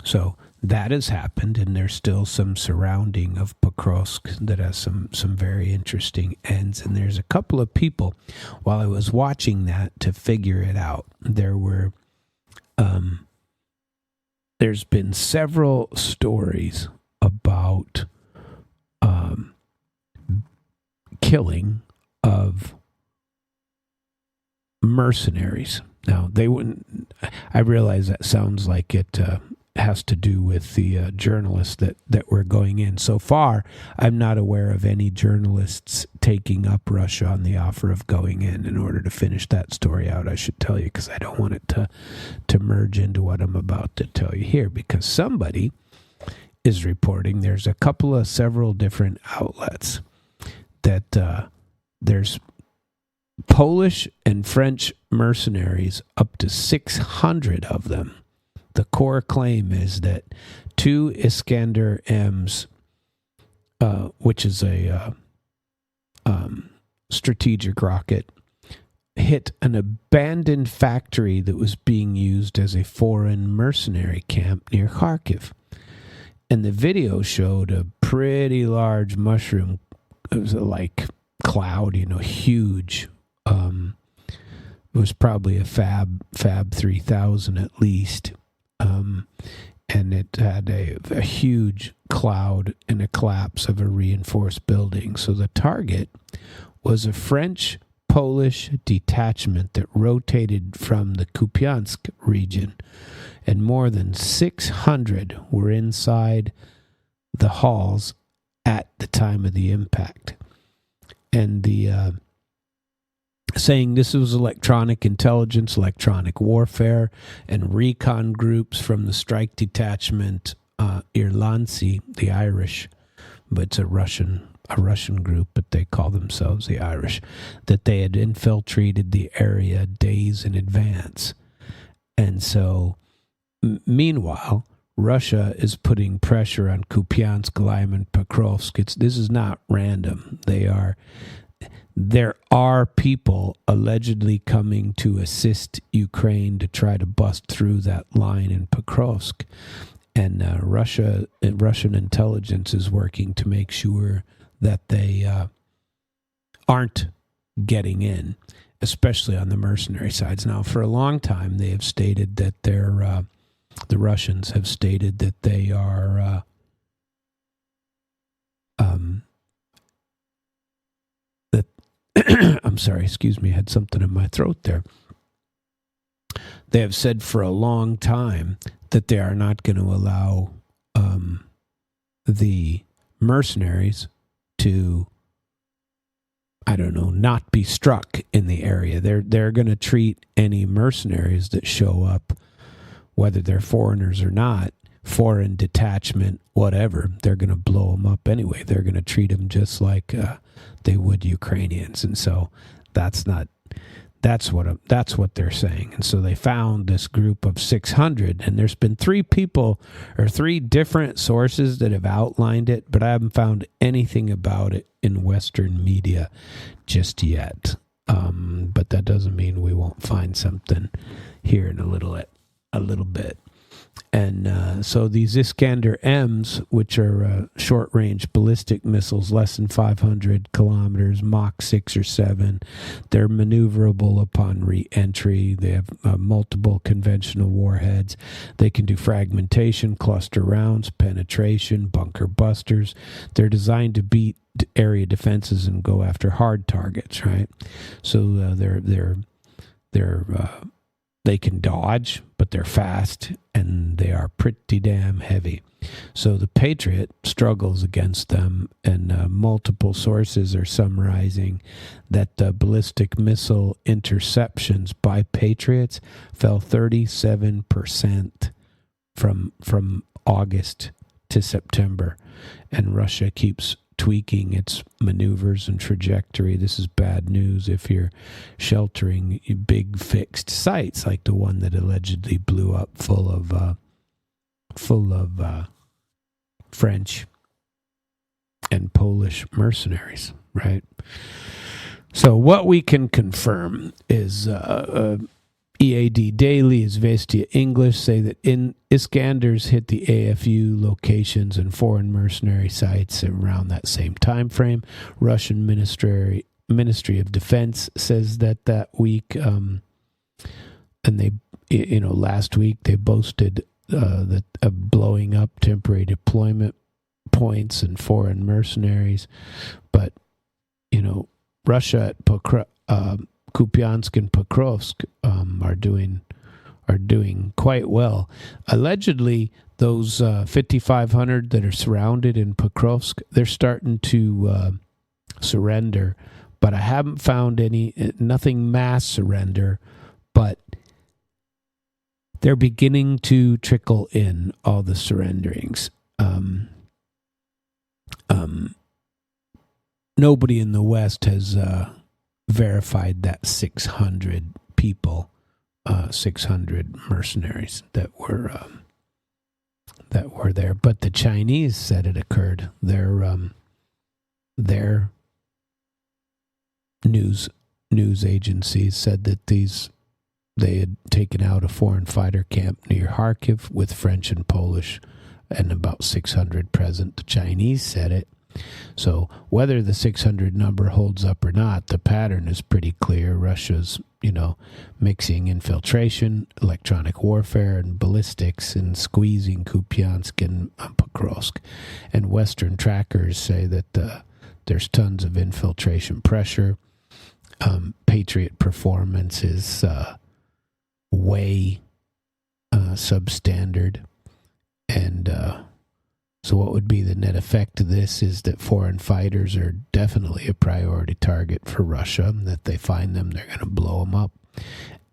Speaker 2: So that has happened, and there's still some surrounding of Pokrovsk that has some very interesting ends. And there's a couple of people, while I was watching that to figure it out, there's been several stories about killing of mercenaries. Now, they wouldn't. I realize that sounds like it has to do with the journalists that were going in. So far, I'm not aware of any journalists taking up Russia on the offer of going in order to finish that story out, I should tell you, because I don't want it to merge into what I'm about to tell you here, because somebody is reporting, there's several different outlets, that there's Polish and French mercenaries, up to 600 of them. The core claim is that 2 Iskander M's, which is a strategic rocket, hit an abandoned factory that was being used as a foreign mercenary camp near Kharkiv. And the video showed a pretty large mushroom, it was like cloud, huge. It was probably a Fab 3000 at least. And it had a huge cloud and a collapse of a reinforced building. So the target was a French-Polish detachment that rotated from the Kupiansk region, and more than 600 were inside the halls at the time of the impact. And the saying this was electronic intelligence, electronic warfare, and recon groups from the strike detachment Irlandci, the Irish, but it's a Russian group, but they call themselves the Irish, that they had infiltrated the area days in advance. And so, meanwhile, Russia is putting pressure on Kupiansk, Lyman, Pokrovsk. This is not random. There are people allegedly coming to assist Ukraine to try to bust through that line in Pokrovsk. And Russian intelligence is working to make sure that they aren't getting in, especially on the mercenary sides. Now, for a long time, they have stated that the Russians have stated that they are I'm sorry, excuse me, I had something in my throat there. They have said for a long time that they are not going to allow the mercenaries to, not be struck in the area. They're going to treat any mercenaries that show up, whether they're foreigners or not, foreign detachment, whatever, they're going to blow them up anyway. They're going to treat them just like they would Ukrainians. And so that's what they're saying. And so they found this group of 600, and there's been 3 different sources that have outlined it, but I haven't found anything about it in Western media just yet. But that doesn't mean we won't find something here in a little bit. And so these Iskander M's, which are short-range ballistic missiles, less than 500 kilometers, Mach 6 or 7, they're maneuverable upon re-entry. They have multiple conventional warheads. They can do fragmentation, cluster rounds, penetration, bunker busters. They're designed to beat area defenses and go after hard targets, right? So they can dodge, but they're fast, and they are pretty damn heavy. So the Patriot struggles against them, and multiple sources are summarizing that ballistic missile interceptions by Patriots fell 37% from August to September, and Russia keeps tweaking its maneuvers and trajectory. This is bad news if you're sheltering big fixed sites like the one that allegedly blew up full of French and Polish mercenaries, right? So what we can confirm is EAD Daily, Izvestia English say that Iskanders hit the AFU locations and foreign mercenary sites around that same time frame. Russian Ministry of Defense says that week, and they, last week they boasted that of blowing up temporary deployment points and foreign mercenaries, but Russia at Kupiansk and Pokrovsk are doing quite well. Allegedly, those 5,500 that are surrounded in Pokrovsk, they're starting to surrender, but I haven't found nothing mass surrender, but they're beginning to trickle in all the surrenderings. Nobody in the West has verified that 600 people, 600 mercenaries that were there, but the Chinese said it occurred. Their news agencies said that they had taken out a foreign fighter camp near Kharkiv with French and Polish, and about 600 present. The Chinese said it. So whether the 600 number holds up or not, the pattern is pretty clear. Russia's, mixing infiltration, electronic warfare, and ballistics, and squeezing Kupiansk and Pokrovsk. And Western trackers say that there's tons of infiltration pressure. Patriot performance is way substandard. And so what would be the net effect of this is that foreign fighters are definitely a priority target for Russia, and that they find them, they're going to blow them up.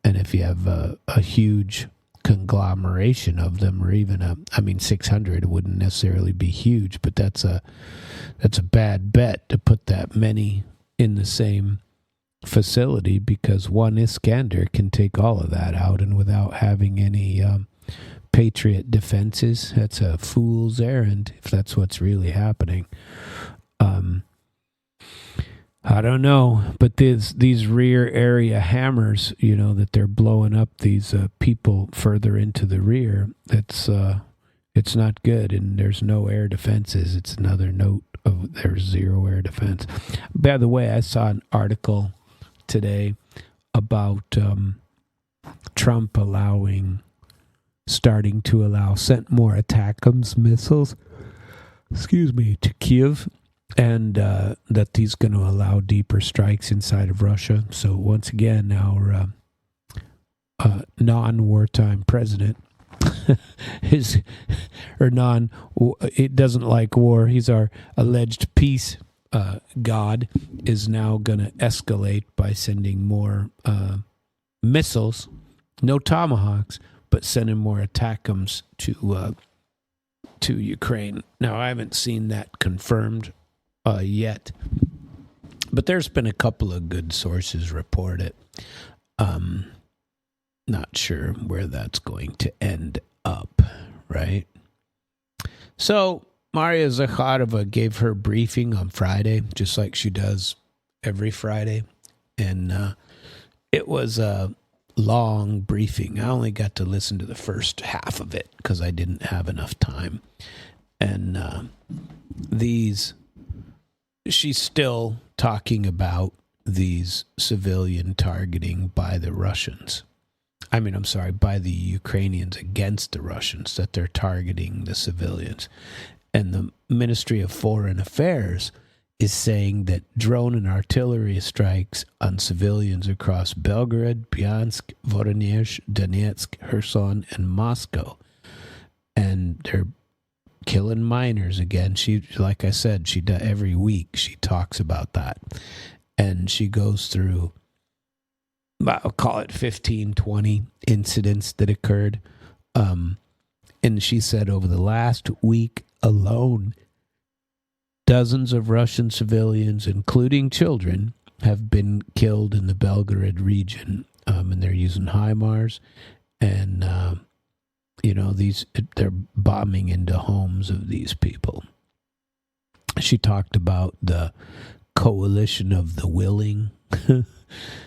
Speaker 2: And if you have a huge conglomeration of them, or even 600 wouldn't necessarily be huge, but that's a bad bet to put that many in the same facility, because one Iskander can take all of that out, and without having any Patriot defenses, that's a fool's errand if that's what's really happening. I don't know, but these rear area hammers, that they're blowing up these people further into the rear, it's not good, and there's no air defenses. It's another note of there's zero air defense. By the way, I saw an article today about Trump starting to allow sent more ATACMS missiles, to Kiev, and that he's going to allow deeper strikes inside of Russia. So once again, our non-wartime president it doesn't like war. He's our alleged peace god, is now going to escalate by sending more missiles, no Tomahawks, but sending more ATACMS to Ukraine. Now, I haven't seen that confirmed yet, but there's been a couple of good sources report it. Not sure where that's going to end up, right? So, Maria Zakharova gave her briefing on Friday, just like she does every Friday, and it was long briefing. I only got to listen to the first half of it because I didn't have enough time. And she's still talking about these civilian targeting by the Russians. By the Ukrainians against the Russians, that they're targeting the civilians. And the Ministry of Foreign Affairs is saying that drone and artillery strikes on civilians across Belgorod, Bryansk, Voronezh, Donetsk, Kherson, and Moscow. And they're killing minors again. She, like I said, every week she talks about that. And she goes through, I'll call it 15, 20 incidents that occurred. And she said over the last week alone, dozens of Russian civilians, including children, have been killed in the Belgorod region. And they're using HIMARS. And, they're bombing into homes of these people. She talked about the coalition of the willing.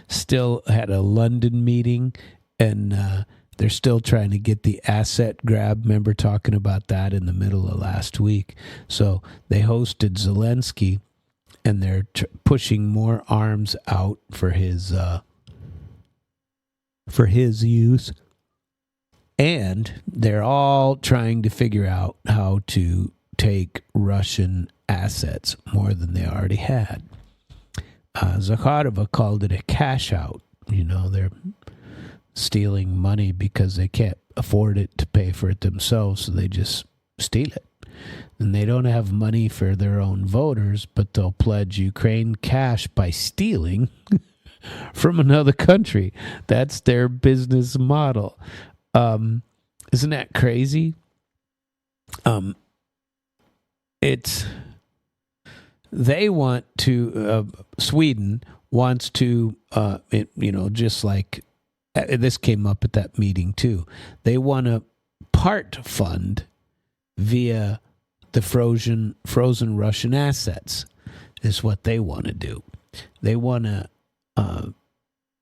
Speaker 2: Still had a London meeting, and they're still trying to get the asset grab. Remember talking about that in the middle of last week. So they hosted Zelensky, and they're pushing more arms out for his use. And they're all trying to figure out how to take Russian assets more than they already had. Zakharova called it a cash out. They're stealing money because they can't afford it to pay for it themselves, so they just steal it. And they don't have money for their own voters, but they'll pledge Ukraine cash by stealing from another country. That's their business model. Isn't that crazy? They want to, Sweden wants to, just like, this came up at that meeting too. They want to part fund via the frozen Russian assets is what they want to do. They want to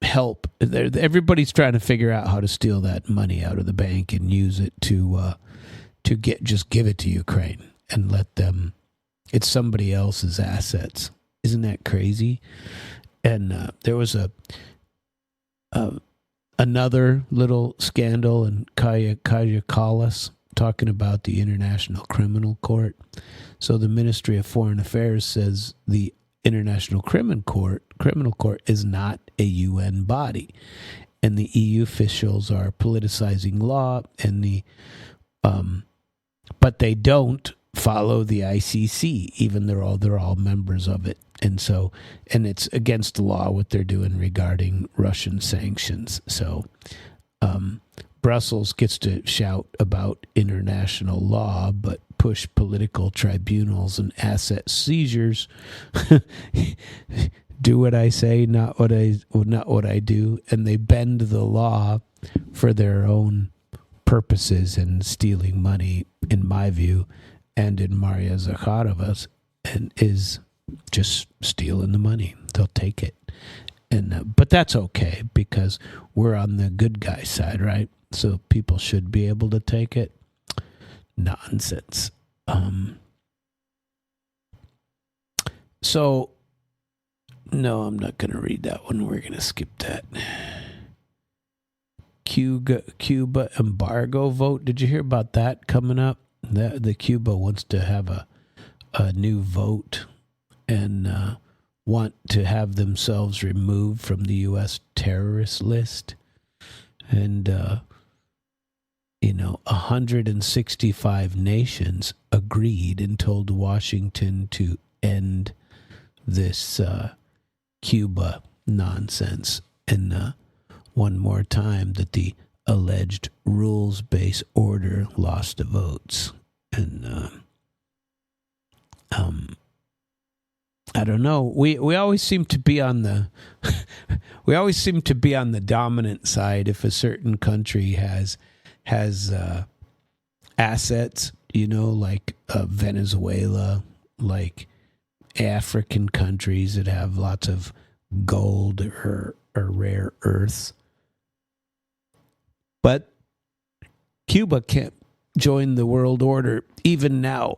Speaker 2: help. Everybody's trying to figure out how to steal that money out of the bank and use it to give it to Ukraine and let them. It's somebody else's assets. Isn't that crazy? And there was another little scandal in Kaya Kallas talking about the International Criminal Court. So the Ministry of Foreign Affairs says the International Criminal Court is not a UN body, and the EU officials are politicizing law, and but they don't follow the ICC, even though they're all members of it. And it's against the law what they're doing regarding Russian sanctions. So Brussels gets to shout about international law, but push political tribunals and asset seizures. Do what I say, not what I do, and they bend the law for their own purposes and stealing money, in my view, and in Maria Zakharova's, and is just stealing the money. They'll take it. But that's okay, because we're on the good guy side, right? So people should be able to take it. Nonsense. So, no, I'm not going to read that one. We're going to skip that. Cuba embargo vote. Did you hear about that coming up? The Cuba wants to have a new vote and want to have themselves removed from the U.S. terrorist list. And, 165 nations agreed and told Washington to end this Cuba nonsense. And one more time that the alleged rules-based order lost the votes. And I don't know. We always seem to be on the dominant side if a certain country has assets, like Venezuela, like African countries that have lots of gold or rare earths. But Cuba can't join the world order even now.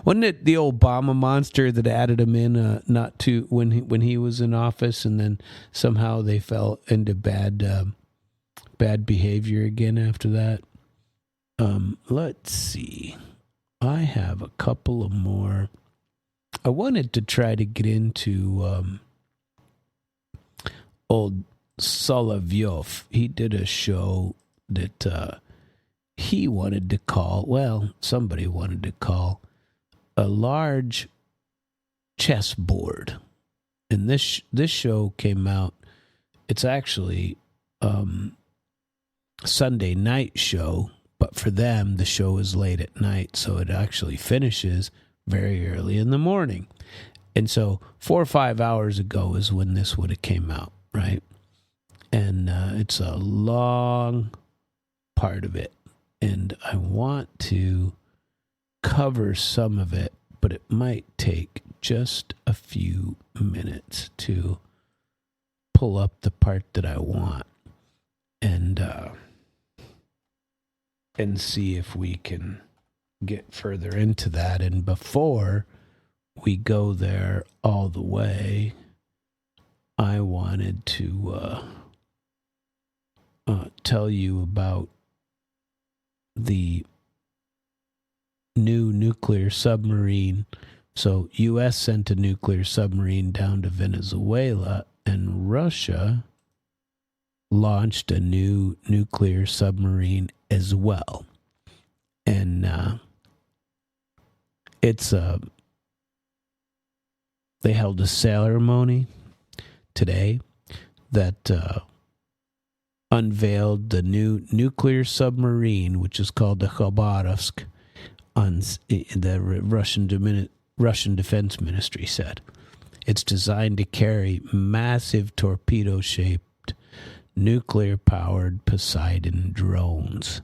Speaker 2: Wasn't it the Obama monster that added him in not to when he was in office, and then somehow they fell into bad behavior again after that? Let's see. I have a couple of more. I wanted to try to get into old Solovyov. He did a show that he wanted to call, well, somebody wanted to call, a large chessboard. And this show came out, it's actually Sunday night show, but for them, the show is late at night, so it actually finishes very early in the morning. And so 4 or 5 hours ago is when this would have came out, right? And it's a long part of it. And I want to cover some of it, but it might take just a few minutes to pull up the part that I want and see if we can get further into that. And before we go there all the way, I wanted to tell you about the new nuclear submarine. So U.S. sent a nuclear submarine down to Venezuela, and Russia launched a new nuclear submarine as well. And they held a ceremony today that unveiled the new nuclear submarine, which is called the Khabarovsk, on the Russian Defense Ministry said. It's designed to carry massive torpedo-shaped, nuclear-powered Poseidon drones.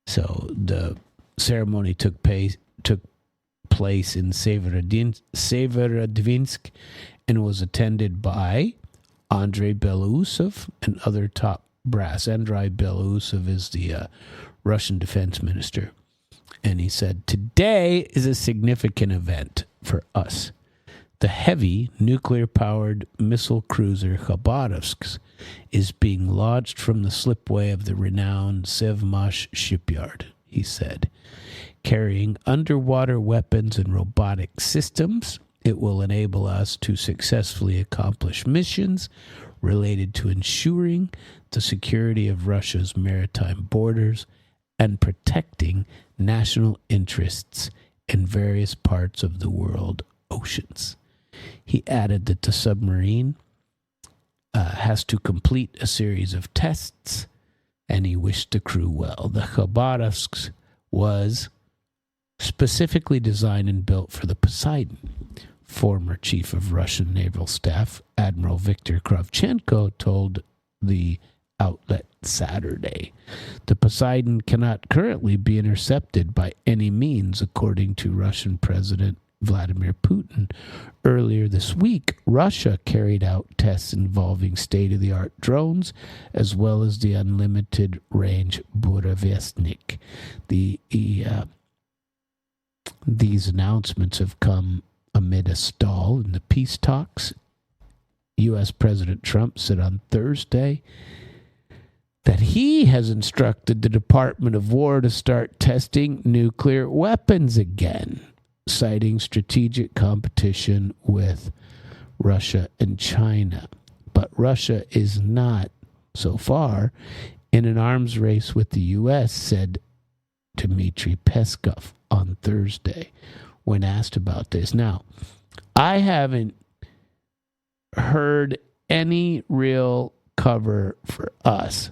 Speaker 2: So the ceremony took place in Severodvinsk and was attended by Andrei Belousov and other top brass. Andrei Belousov is the Russian defense minister. And he said, "Today is a significant event for us. The heavy nuclear-powered missile cruiser Khabarovsk is being launched from the slipway of the renowned Sevmash shipyard," he said. "Carrying underwater weapons and robotic systems, it will enable us to successfully accomplish missions related to ensuring the security of Russia's maritime borders and protecting national interests in various parts of the world oceans." He added that the submarine has to complete a series of tests, and he wished the crew well. The Khabarovsk was specifically designed and built for the Poseidon. Former Chief of Russian Naval Staff, Admiral Viktor Kravchenko, told the outlet Saturday. The Poseidon cannot currently be intercepted by any means, according to Russian President Vladimir Putin. Earlier this week, Russia carried out tests involving state-of-the-art drones, as well as the unlimited-range Burevestnik. These announcements have come amid a stall in the peace talks. U.S. President Trump said on Thursday that he has instructed the Department of War to start testing nuclear weapons again, citing strategic competition with Russia and China. But Russia is not, so far, in an arms race with the U.S., said Dmitry Peskov on Thursday when asked about this. Now, I haven't heard any real cover for us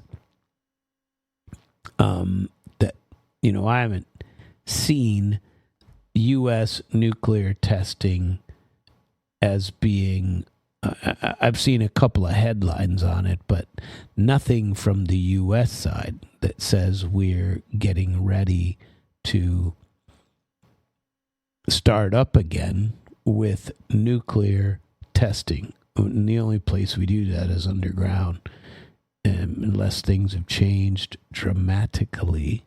Speaker 2: I haven't seen U.S. nuclear testing as being, I've seen a couple of headlines on it, but nothing from the U.S. side that says we're getting ready to start up again with nuclear testing. And the only place we do that is underground. unless things have changed dramatically.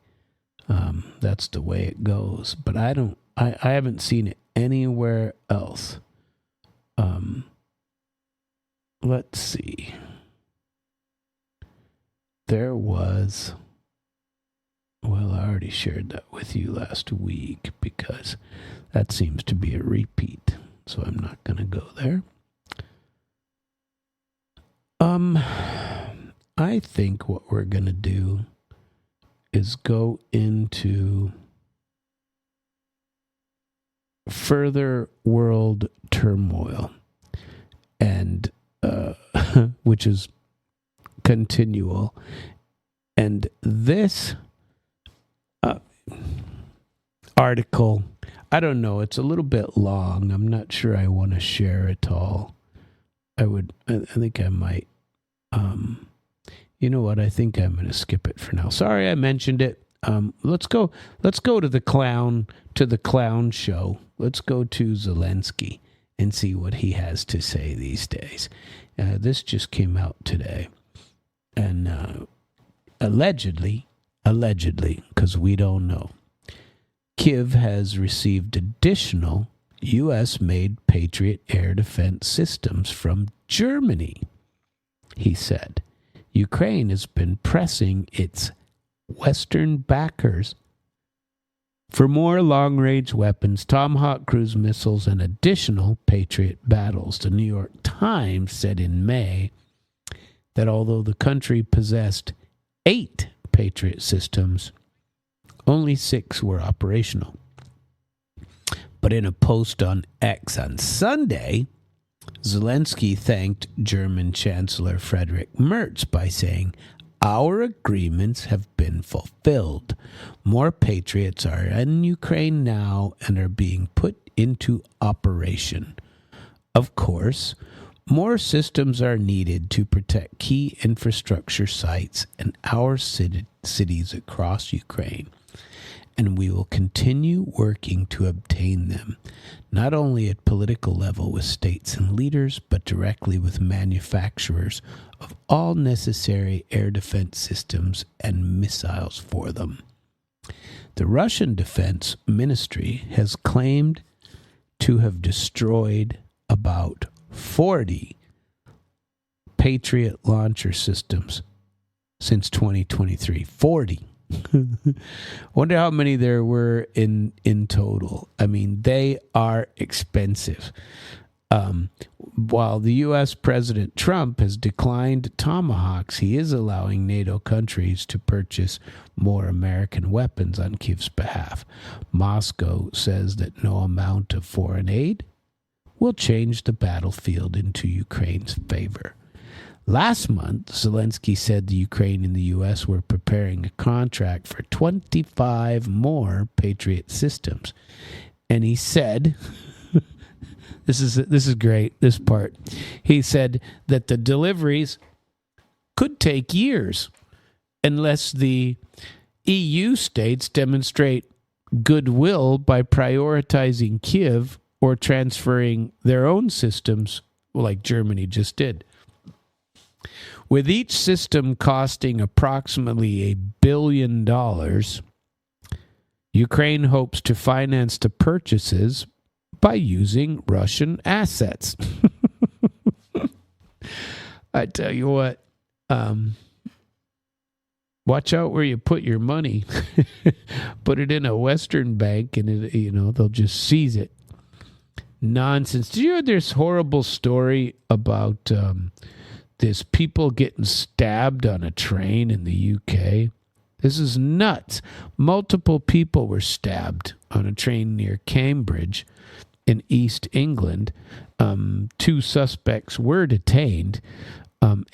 Speaker 2: That's the way it goes. But I haven't seen it anywhere else. Let's see. There was, well, I already shared that with you last week because that seems to be a repeat. So I'm not going to go there. I think what we're going to do is go into further world turmoil, and which is continual. And this article, I don't know, it's a little bit long. I'm not sure I want to share it all. I think I might. You know what? I think I'm going to skip it for now. Sorry I mentioned it. Let's go to the clown show. Let's go to Zelensky and see what he has to say these days. This just came out today. And allegedly, because we don't know, Kyiv has received additional U.S.-made Patriot air defense systems from Germany, he said. Ukraine has been pressing its Western backers for more long-range weapons, Tomahawk cruise missiles, and additional Patriot battles. The New York Times said in May that although the country possessed 8 Patriot systems, only 6 were operational. But in a post on X on Sunday, Zelensky thanked German Chancellor Friedrich Merz by saying, "Our agreements have been fulfilled. More Patriots are in Ukraine now and are being put into operation. Of course, more systems are needed to protect key infrastructure sites in our cities across Ukraine, and we will continue working to obtain them, not only at political level with states and leaders, but directly with manufacturers of all necessary air defense systems and missiles for them." The Russian Defense Ministry has claimed to have destroyed about 40 Patriot launcher systems since 2023. 40. Wonder how many there were in total. I mean, they are expensive. While the U.S. President Trump has declined Tomahawks, he is allowing NATO countries to purchase more American weapons on Kyiv's behalf. Moscow says that no amount of foreign aid will change the battlefield into Ukraine's favor. Last month, Zelensky said the Ukraine and the U.S. were preparing a contract for 25 more Patriot systems. And he said, this is great, this part. He said that the deliveries could take years unless the EU states demonstrate goodwill by prioritizing Kyiv or transferring their own systems like Germany just did. With each system costing approximately $1 billion, Ukraine hopes to finance the purchases by using Russian assets. I tell you what, watch out where you put your money. Put it in a Western bank and they'll just seize it. Nonsense. Did you hear this horrible story about this people getting stabbed on a train in the UK? This is nuts. Multiple people were stabbed on a train near Cambridge in East England. 2 suspects were detained.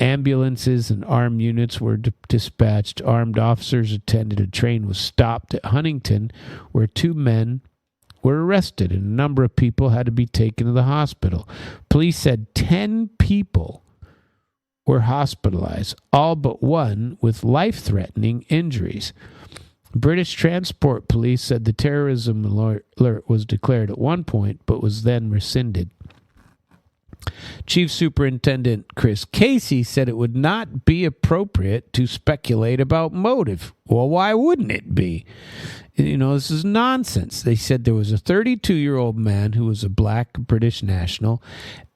Speaker 2: Ambulances and armed units were dispatched. Armed officers attended. A train was stopped at Huntington where 2 men were arrested and a number of people had to be taken to the hospital. Police said 10 people were hospitalized, all but 1 with life-threatening injuries. British Transport Police said the terrorism alert was declared at one point, but was then rescinded. Chief Superintendent Chris Casey said it would not be appropriate to speculate about motive. Well, why wouldn't it be? You know, this is nonsense. They said there was a 32-year-old man who was a black British national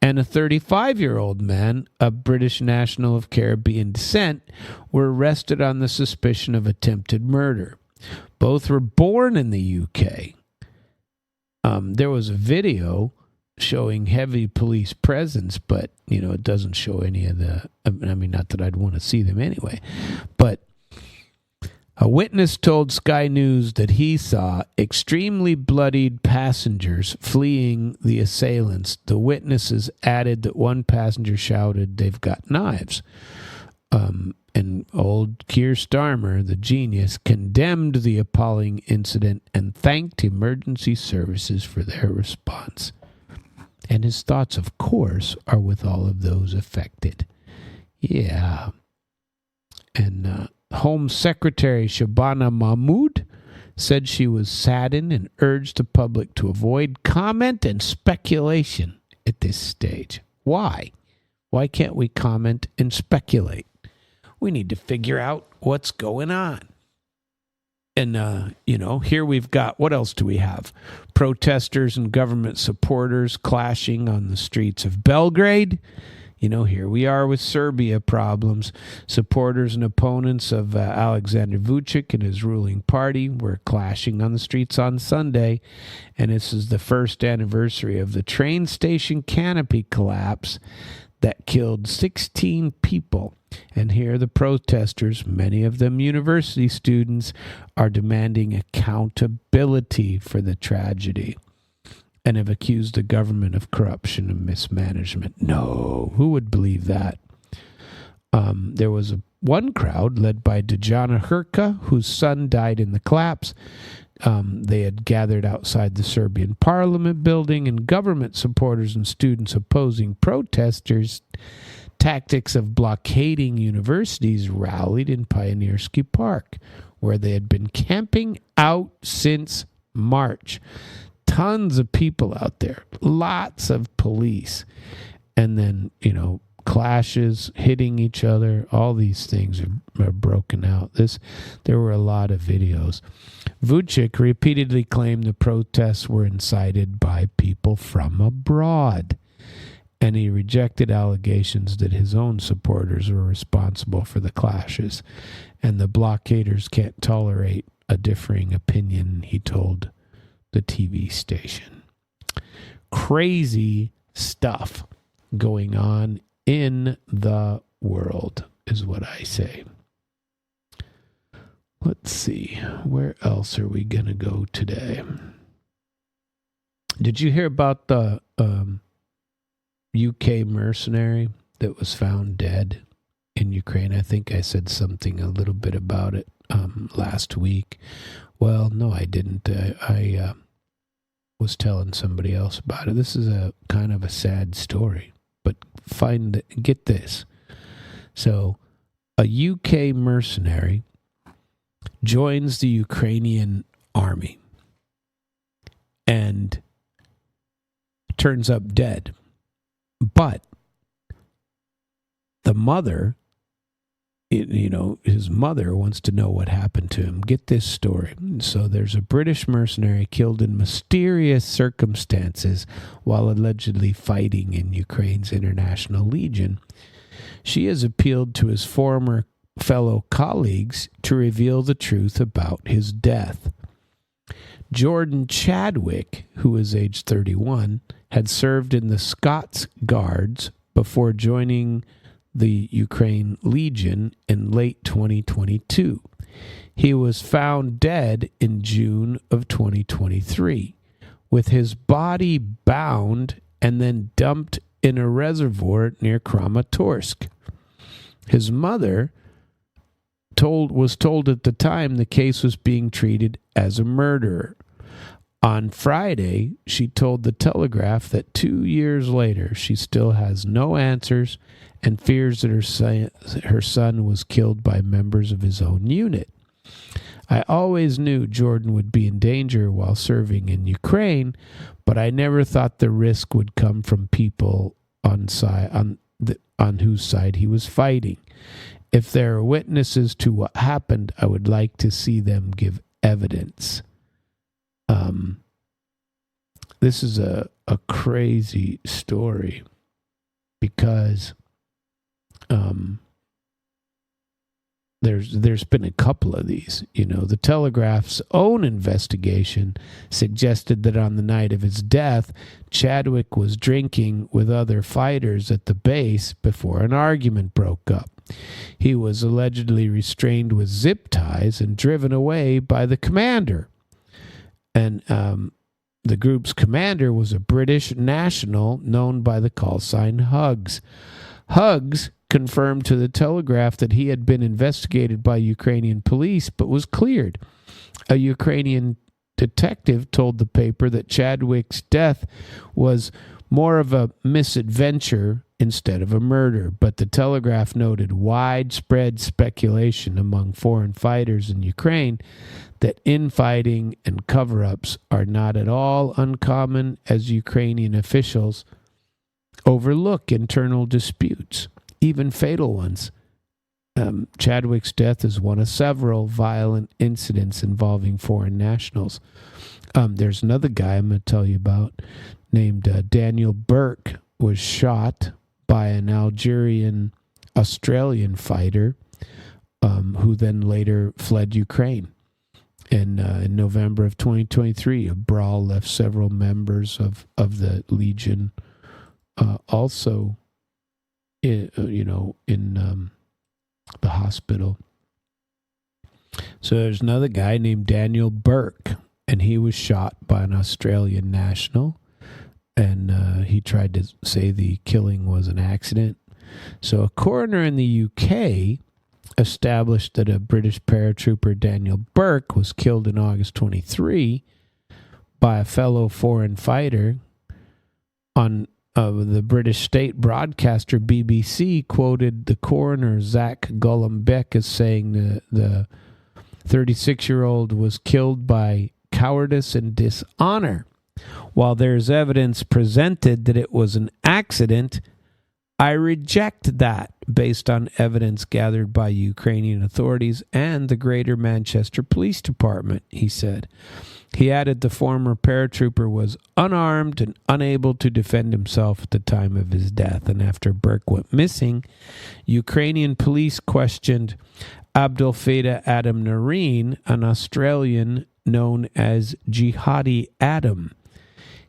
Speaker 2: and a 35-year-old man, a British national of Caribbean descent, were arrested on the suspicion of attempted murder. Both were born in the UK. There was a video showing heavy police presence, but, you know, it doesn't show any of the, I mean, not that I'd want to see them anyway, but a witness told Sky News that he saw extremely bloodied passengers fleeing the assailants. The witnesses added that one passenger shouted, "They've got knives." And old Keir Starmer, the genius, condemned the appalling incident and thanked emergency services for their response. And his thoughts, of course, are with all of those affected. Yeah. And Home Secretary Shabana Mahmood said she was saddened and urged the public to avoid comment and speculation at this stage. Why? Why can't we comment and speculate? We need to figure out what's going on. And, you know, here we've got, what else do we have? Protesters and government supporters clashing on the streets of Belgrade. You know, here we are with Serbia problems. Supporters and opponents of Alexander Vučić and his ruling party were clashing on the streets on Sunday. And this is the first anniversary of the train station canopy collapse that killed 16 people. And here the protesters, many of them university students, are demanding accountability for the tragedy and have accused the government of corruption and mismanagement. No, who would believe that? There was one crowd led by Dejana Hrka, whose son died in the collapse. They had gathered outside the Serbian parliament building, and government supporters and students opposing protesters' tactics of blockading universities rallied in Pioneersky Park, where they had been camping out since March. Tons of people out there, lots of police, and then, you know, clashes, hitting each other, all these things are broken out. There were a lot of videos. Vučić repeatedly claimed the protests were incited by people from abroad, and he rejected allegations that his own supporters were responsible for the clashes, and the blockaders can't tolerate a differing opinion, he told the TV station. Crazy stuff going on in the world is what I say. Let's see, where else are we going to go today? Did you hear about the UK mercenary that was found dead in Ukraine? I think I said something a little bit about it last week. Well, no, I didn't. I was telling somebody else about it. This is a kind of a sad story, but get this. So, a UK mercenary joins the Ukrainian army and turns up dead. But the mother, his mother wants to know what happened to him. Get this story. So there's a British mercenary killed in mysterious circumstances while allegedly fighting in Ukraine's International Legion. She has appealed to his former fellow colleagues to reveal the truth about his death. Jordan Chadwick, who is age 31, had served in the Scots Guards before joining the Ukraine Legion in late 2022. He was found dead in June of 2023, with his body bound and then dumped in a reservoir near Kramatorsk. His mother was told at the time the case was being treated as a murder. On Friday, she told the Telegraph that 2 years later, she still has no answers and fears that her son was killed by members of his own unit. I always knew Jordan would be in danger while serving in Ukraine, but I never thought the risk would come from people on whose side he was fighting. If there are witnesses to what happened, I would like to see them give evidence. This is a crazy story because there's been a couple of these. The Telegraph's own investigation suggested that on the night of his death, Chadwick was drinking with other fighters at the base before an argument broke up. He was allegedly restrained with zip ties and driven away by the commander. And the group's commander was a British national known by the call sign Hugs. Hugs confirmed to the Telegraph that he had been investigated by Ukrainian police but was cleared. A Ukrainian detective told the paper that Chadwick's death was more of a misadventure instead of a murder, but the Telegraph noted widespread speculation among foreign fighters in Ukraine that infighting and cover-ups are not at all uncommon as Ukrainian officials overlook internal disputes, even fatal ones. Chadwick's death is one of several violent incidents involving foreign nationals. There's another guy I'm going to tell you about named Daniel Burke, was shot by an Algerian-Australian fighter who then later fled Ukraine. And in November of 2023, a brawl left several members of the Legion also in the hospital. So there's another guy named Daniel Burke, and he was shot by an Australian national, and he tried to say the killing was an accident. So a coroner in the UK established that a British paratrooper, Daniel Burke, was killed in August 23 by a fellow foreign fighter. On the British state broadcaster BBC quoted the coroner, Zach Golombek, as saying the 36-year-old was killed by cowardice and dishonor. While there's evidence presented that it was an accident, I reject that based on evidence gathered by Ukrainian authorities and the Greater Manchester Police Department, he said. He added the former paratrooper was unarmed and unable to defend himself at the time of his death. And after Burke went missing, Ukrainian police questioned Abdul Fattah Adam Nareen, an Australian known as Jihadi Adam.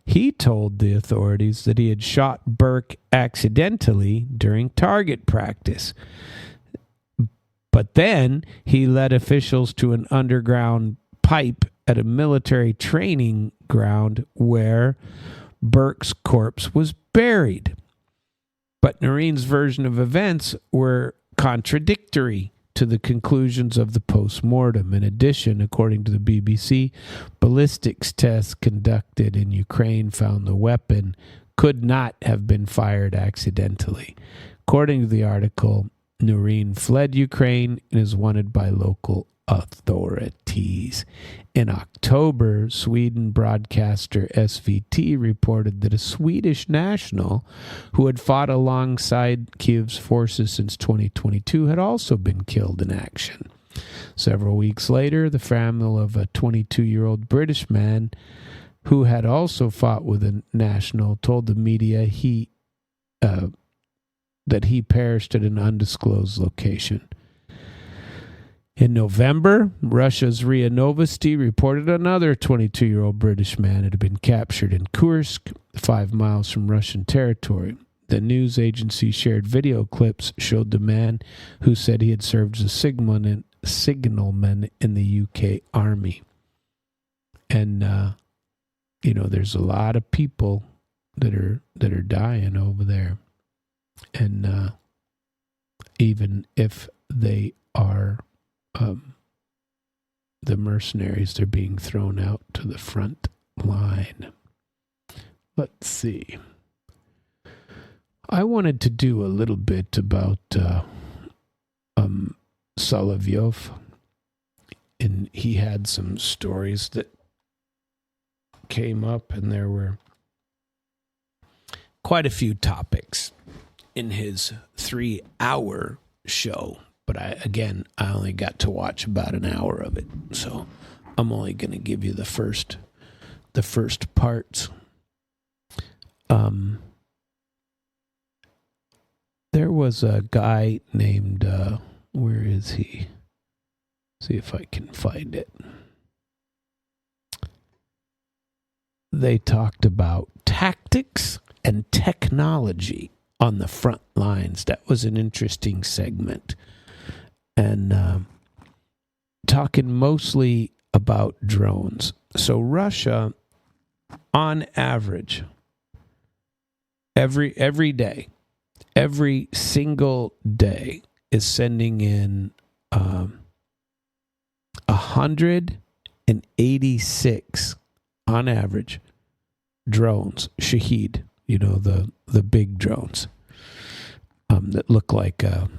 Speaker 2: He told the authorities that he had shot Burke accidentally during target practice. But then he led officials to an underground pipe at a military training ground where Burke's corpse was buried. But Nareen's version of events were contradictory to the conclusions of the post-mortem. In addition, according to the BBC, ballistics tests conducted in Ukraine found the weapon could not have been fired accidentally. According to the article, Nareen fled Ukraine and is wanted by local authorities. In October, Sweden broadcaster SVT reported that a Swedish national who had fought alongside Kiev's forces since 2022 had also been killed in action. Several weeks later, the family of a 22-year-old British man who had also fought with a national told the media that he perished at an undisclosed location. In November, Russia's RIA Novosti reported another 22-year-old British man had been captured in Kursk, 5 miles from Russian territory. The news agency shared video clips showed the man who said he had served as a signalman in the UK Army. And, there's a lot of people that are dying over there. And even if they are the mercenaries, they're being thrown out to the front line. Let's see. I wanted to do a little bit about Solovyov, and he had some stories that came up, and there were quite a few topics in his 3-hour show. But I only got to watch about an hour of it. So I'm only going to give you the first parts. There was a guy named, where is he? See if I can find it. They talked about tactics and technology on the front lines. That was an interesting segment. And talking mostly about drones. So Russia, on average, every day, every single day, is sending in 186 on average drones, Shahed, the big drones that look like a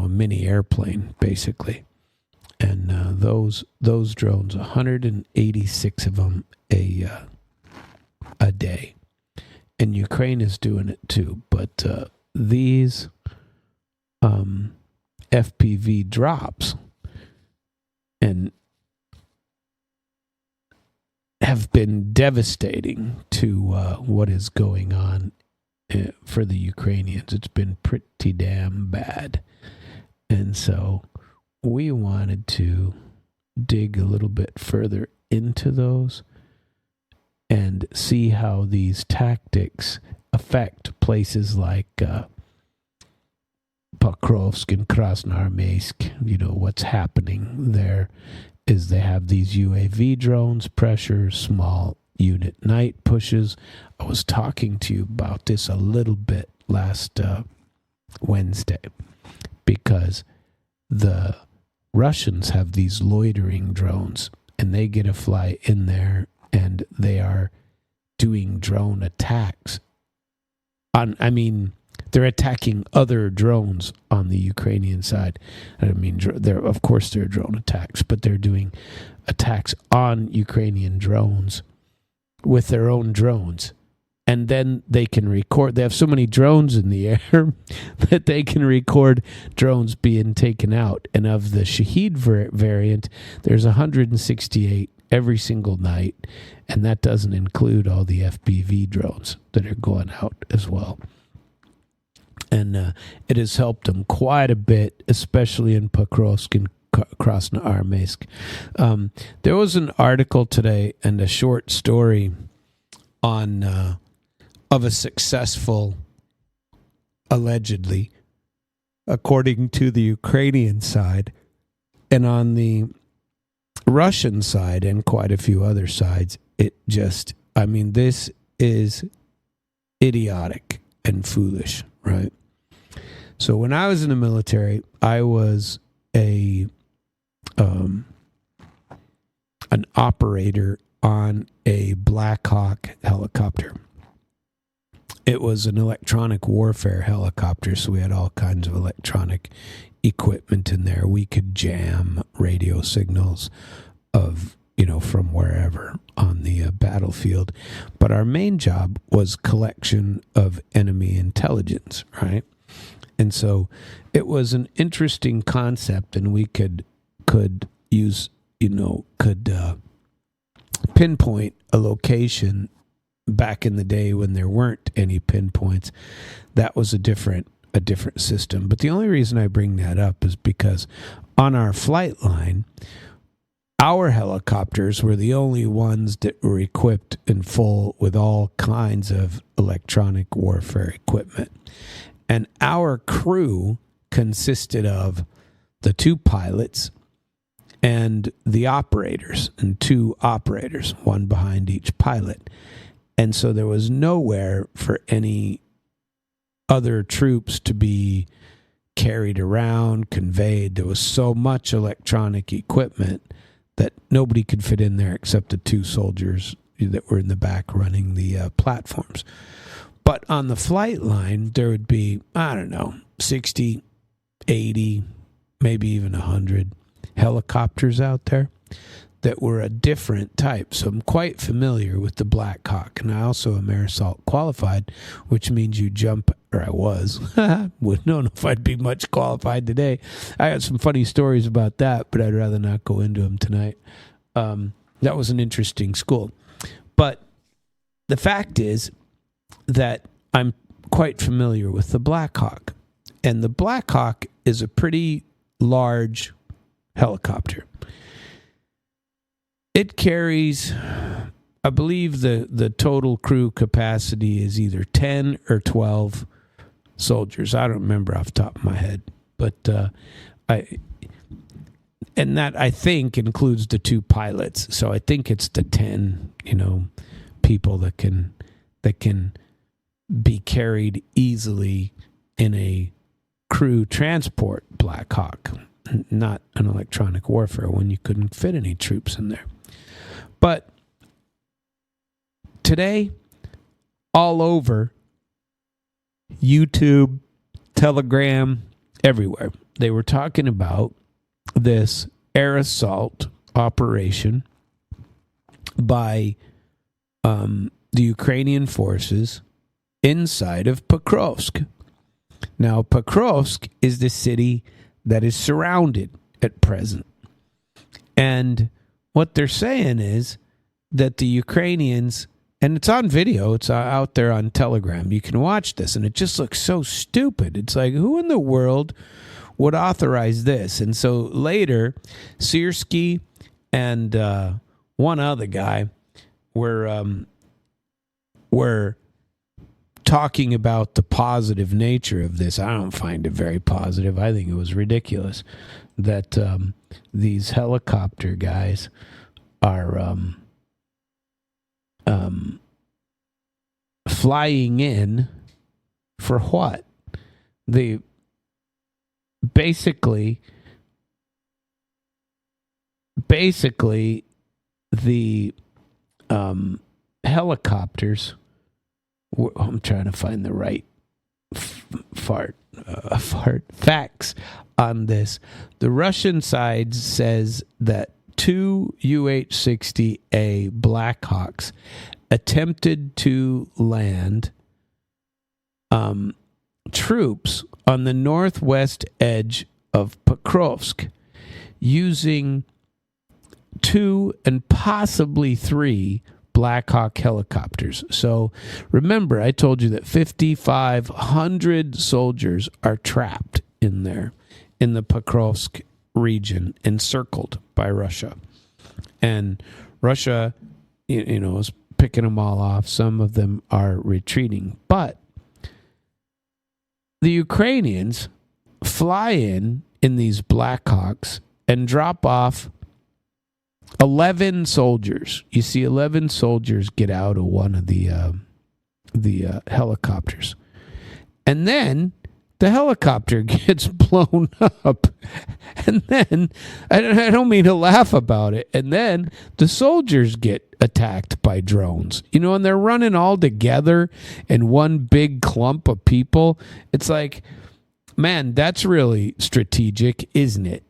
Speaker 2: mini airplane basically. And those drones, 186 of them a day. And Ukraine is doing it too, but these FPV drops and have been devastating to what is going on for the Ukrainians. It's been pretty damn bad. And so we wanted to dig a little bit further into those and see how these tactics affect places like Pokrovsk and Krasnoarmeysk. What's happening there is they have these UAV drones, pressure, small unit night pushes. I was talking to you about this a little bit last Wednesday because the Russians have these loitering drones and they get to fly in there and they are doing drone attacks they're attacking other drones on the Ukrainian side. Of course they're drone attacks, but they're doing attacks on Ukrainian drones with their own drones. And then they can record. They have so many drones in the air that they can record drones being taken out. And of the Shahed variant, there's 168 every single night. And that doesn't include all the FPV drones that are going out as well. And it has helped them quite a bit, especially in Pokrovsk and Krasnoarmeysk. There was an article today and a short story on of a successful, allegedly, according to the Ukrainian side, and on the Russian side and quite a few other sides, this is idiotic and foolish, right? So when I was in the military, I was an operator on a Black Hawk helicopter. It was an electronic warfare helicopter, so we had all kinds of electronic equipment in there. We could jam radio signals of, from wherever on the battlefield. But our main job was collection of enemy intelligence, right? And so it was an interesting concept, and we could pinpoint a location back in the day when there weren't any pinpoints. That was a different system. But the only reason I bring that up is because on our flight line, our helicopters were the only ones that were equipped in full with all kinds of electronic warfare equipment. And our crew consisted of the two pilots and the operators, and two operators, one behind each pilot. And so there was nowhere for any other troops to be carried around, conveyed. There was so much electronic equipment that nobody could fit in there except the two soldiers that were in the back running the platforms. But on the flight line, there would be, 60, 80, maybe even 100 helicopters out there that were a different type. So I'm quite familiar with the Black Hawk. And I also am air assault qualified, which means you jump, or I was. Wouldn't know if I'd be much qualified today. I got some funny stories about that, but I'd rather not go into them tonight. That was an interesting school. But the fact is that I'm quite familiar with the Black Hawk. And the Black Hawk is a pretty large helicopter. It carries, I believe the total crew capacity is either 10 or 12 soldiers. I don't remember off the top of my head. But and that, I think, includes the 2 pilots. So I think it's the 10, people that can be carried easily in a crew transport Black Hawk, not an electronic warfare one. You couldn't fit any troops in there. But today, all over YouTube, Telegram, everywhere, they were talking about this air assault operation by the Ukrainian forces inside of Pokrovsk. Now, Pokrovsk is the city that is surrounded at present. And what they're saying is that the Ukrainians, and it's on video, it's out there on Telegram, you can watch this, and it just looks so stupid. It's like, who in the world would authorize this? And so later, Siersky and one other guy were talking about the positive nature of this. I don't find it very positive. I think it was ridiculous that these helicopter guys are flying in for what? They basically the helicopters. I'm trying to find the right facts on this. The Russian side says that 2 UH-60A Black Hawks attempted to land troops on the northwest edge of Pokrovsk using 2 and possibly 3 Black Hawk helicopters. So remember, I told you that 5,500 soldiers are trapped in there in the Pokrovsk region, encircled by Russia. And Russia, is picking them all off. Some of them are retreating. But the Ukrainians fly in these Black Hawks and drop off 11 soldiers. You see 11 soldiers get out of one of the helicopters. And then the helicopter gets blown up. And then, I don't mean to laugh about it, and then the soldiers get attacked by drones. And they're running all together in one big clump of people. It's like, man, that's really strategic, isn't it?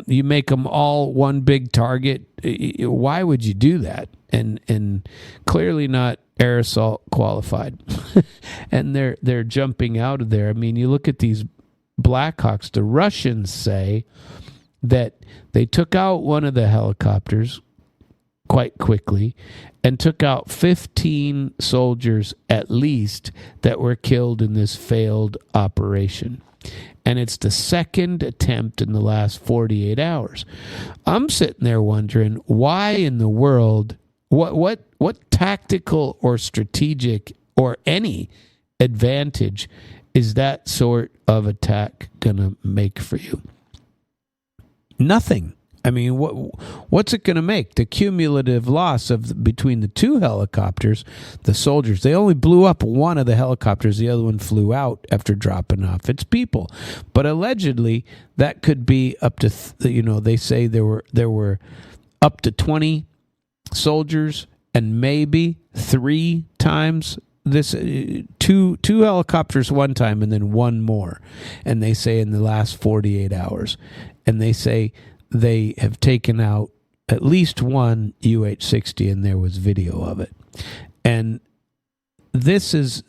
Speaker 2: You make them all one big target. Why would you do that? And clearly not air assault qualified. And they're jumping out of there. I mean, you look at these Black Hawks. The Russians say that they took out one of the helicopters quite quickly and took out 15 soldiers at least that were killed in this failed operation. And it's the second attempt in the last 48 hours. I'm sitting there wondering, why in the world, what tactical or strategic or any advantage is that sort of attack going to make for you? Nothing. I mean, what's it going to make? The cumulative loss between the 2 helicopters, the soldiers, they only blew up one of the helicopters. The other one flew out after dropping off its people. But allegedly, that could be up to, they say there were up to 20 soldiers, and maybe 3 times this, two helicopters one time and then one more. And they say in the last 48 hours. And they say they have taken out at least one UH-60, and there was video of it. And this is,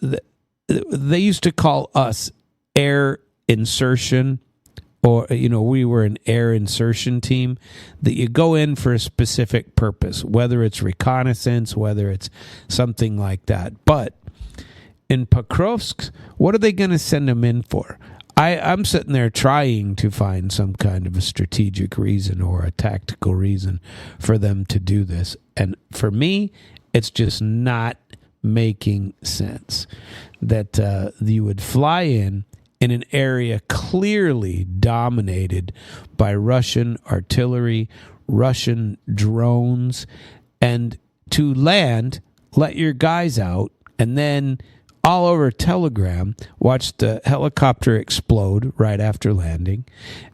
Speaker 2: they used to call us air insertion, or, we were an air insertion team, that you go in for a specific purpose, whether it's reconnaissance, whether it's something like that. But in Pokrovsk, what are they going to send them in for? I'm sitting there trying to find some kind of a strategic reason or a tactical reason for them to do this. And for me, it's just not making sense that you would fly in an area clearly dominated by Russian artillery, Russian drones, and to land, let your guys out, and then all over Telegram, watch the helicopter explode right after landing,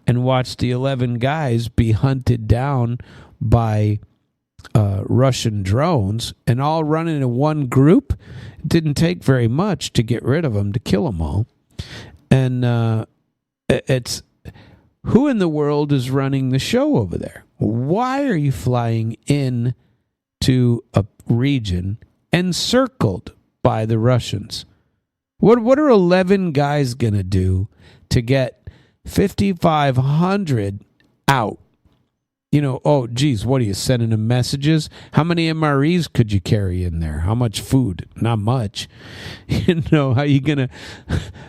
Speaker 2: and watch the 11 guys be hunted down by Russian drones, and all run into one group. It didn't take very much to get rid of them, to kill them all. And it's, who in the world is running the show over there? Why are you flying in to a region encircled by the Russians? What are 11 guys going to do to get 5,500 out? Oh, geez, what are you sending them messages? How many MREs could you carry in there? How much food? Not much. How are you going to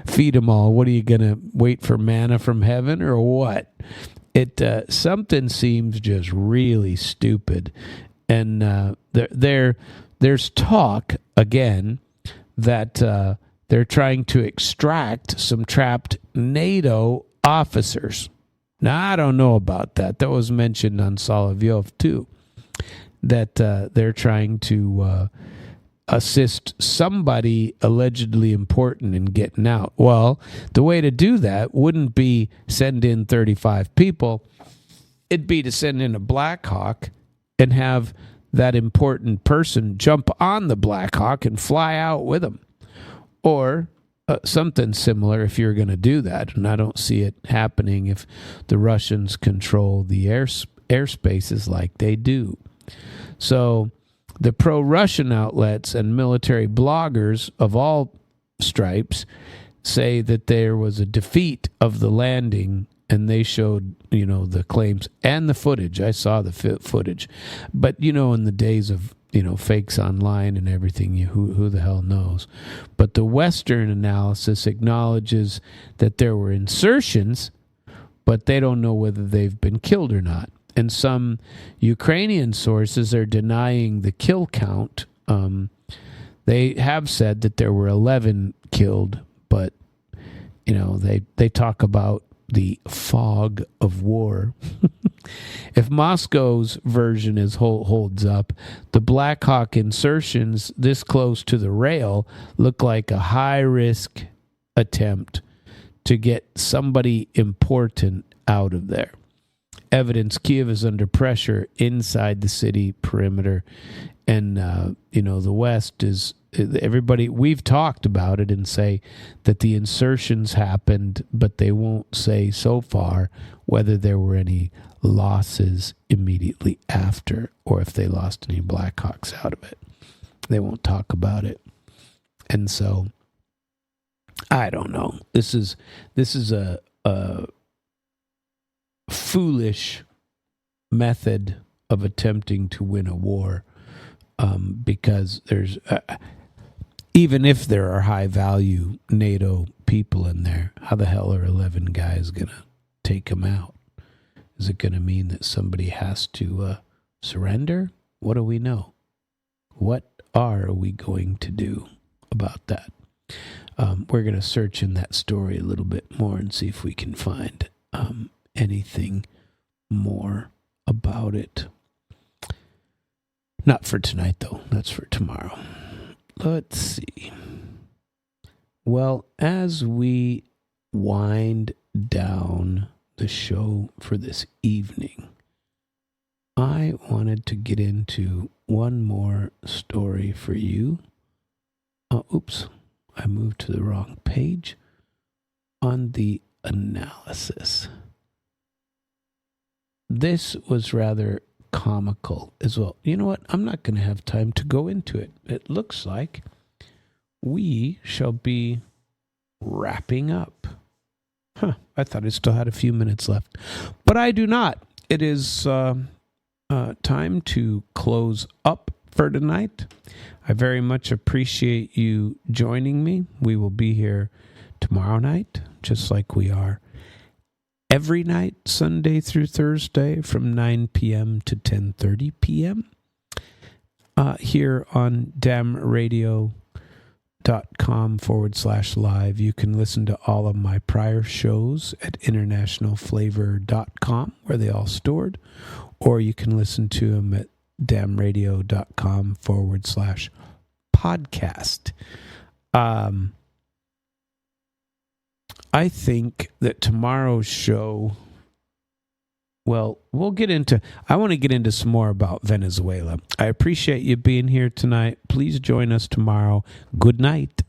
Speaker 2: feed them all? What are you going to wait for manna from heaven or what? Something seems just really stupid. And there's talk, again, that they're trying to extract some trapped NATO officers. Now, I don't know about that. That was mentioned on Solovyov, too, that they're trying to assist somebody allegedly important in getting out. Well, the way to do that wouldn't be send in 35 people. It'd be to send in a Black Hawk and have that important person jump on the Black Hawk and fly out with them. Or something similar if you're going to do that. And I don't see it happening if the Russians control the airspaces like they do. So the pro-Russian outlets and military bloggers of all stripes say that there was a defeat of the landing, and they showed, the claims and the footage. I saw the footage. But, in the days of fakes online and everything, who the hell knows. But the Western analysis acknowledges that there were insertions, but they don't know whether they've been killed or not. And some Ukrainian sources are denying the kill count. They have said that there were 11 killed, but, they talk about the fog of war. If Moscow's version holds up, the Black Hawk insertions this close to the rail look like a high-risk attempt to get somebody important out of there. Evidence Kiev is under pressure inside the city perimeter, and the West is everybody. We've talked about it and say that the insertions happened, but they won't say so far whether there were any losses immediately after or if they lost any Black Hawks out of it. They won't talk about it, and so I don't know. This is a foolish method of attempting to win a war, because there's even if there are high value NATO people in there, how the hell are 11 guys gonna take them out? Is it gonna mean that somebody has to surrender? What do we know? What are we going to do about that? We're going to search in that story a little bit more and see if we can find anything more about it. Not for tonight, though. That's for tomorrow. Let's see. Well, as we wind down the show for this evening, I wanted to get into one more story for you. Oops, I moved to the wrong page. On the analysis. This was rather comical as well. You know what? I'm not going to have time to go into it. It looks like we shall be wrapping up. I thought I still had a few minutes left, but I do not. It is time to close up for tonight. I very much appreciate you joining me. We will be here tomorrow night, just like we are every night, Sunday through Thursday, from 9 p.m. to 10:30 p.m. Here on damradio.com/live. You can listen to all of my prior shows at internationalflavor.com, where they all stored, or you can listen to them at damradio.com/podcast. I think that tomorrow's show, well, I want to get into some more about Venezuela. I appreciate you being here tonight. Please join us tomorrow. Good night.